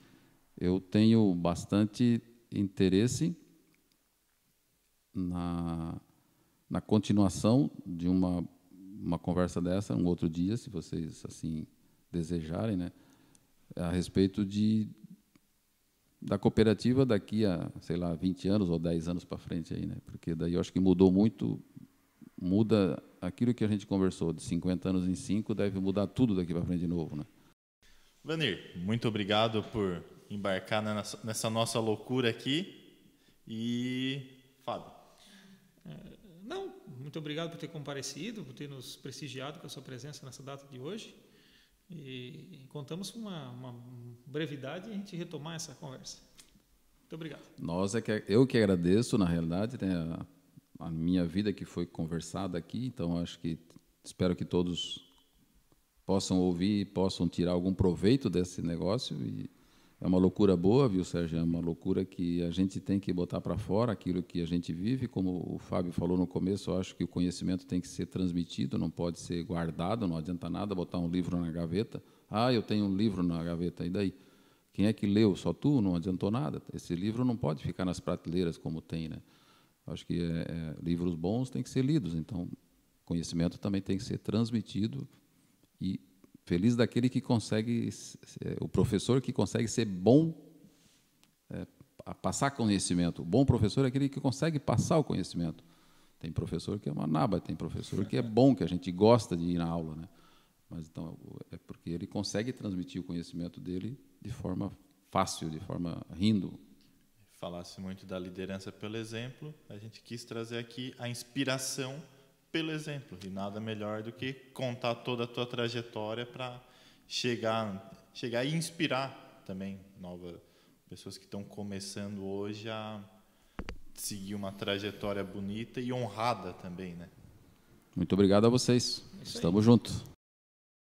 C: eu tenho bastante interesse na continuação de uma conversa dessa, um outro dia, se vocês assim desejarem, né? A respeito da cooperativa daqui a, sei lá, 20 anos ou 10 anos para frente aí, né? Porque daí eu acho que muda aquilo que a gente conversou, de 50 anos em 5, deve mudar tudo daqui para frente de novo, né?
A: Vanir, muito obrigado por embarcar nessa nossa loucura aqui. E Fábio?
B: Muito obrigado por ter comparecido, por ter nos prestigiado com a sua presença nessa data de hoje. E contamos com uma brevidade e a gente retomar essa conversa. Muito obrigado.
C: Eu que agradeço, na realidade, né, a minha vida que foi conversada aqui, então espero que todos possam ouvir e possam tirar algum proveito desse negócio. E é uma loucura boa, viu, Sérgio? É uma loucura que a gente tem que botar para fora aquilo que a gente vive. Como o Fábio falou no começo, eu acho que o conhecimento tem que ser transmitido, não pode ser guardado, não adianta nada botar um livro na gaveta. Eu tenho um livro na gaveta, e daí? Quem é que leu? Só tu? Não adiantou nada. Esse livro não pode ficar nas prateleiras como tem, né? Acho que livros bons têm que ser lidos, então conhecimento também tem que ser transmitido e feliz daquele que consegue, o professor que consegue ser bom, passar conhecimento. O bom professor é aquele que consegue passar o conhecimento. Tem professor que é uma naba, tem professor que é bom, que a gente gosta de ir na aula, né? Mas então é porque ele consegue transmitir o conhecimento dele de forma fácil, de forma rindo.
A: Falasse muito da liderança pelo exemplo, a gente quis trazer aqui a inspiração pelo exemplo, e nada melhor do que contar toda a tua trajetória para chegar e inspirar também pessoas que estão começando hoje a seguir uma trajetória bonita e honrada também, né?
C: Muito obrigado a vocês. Estamos juntos.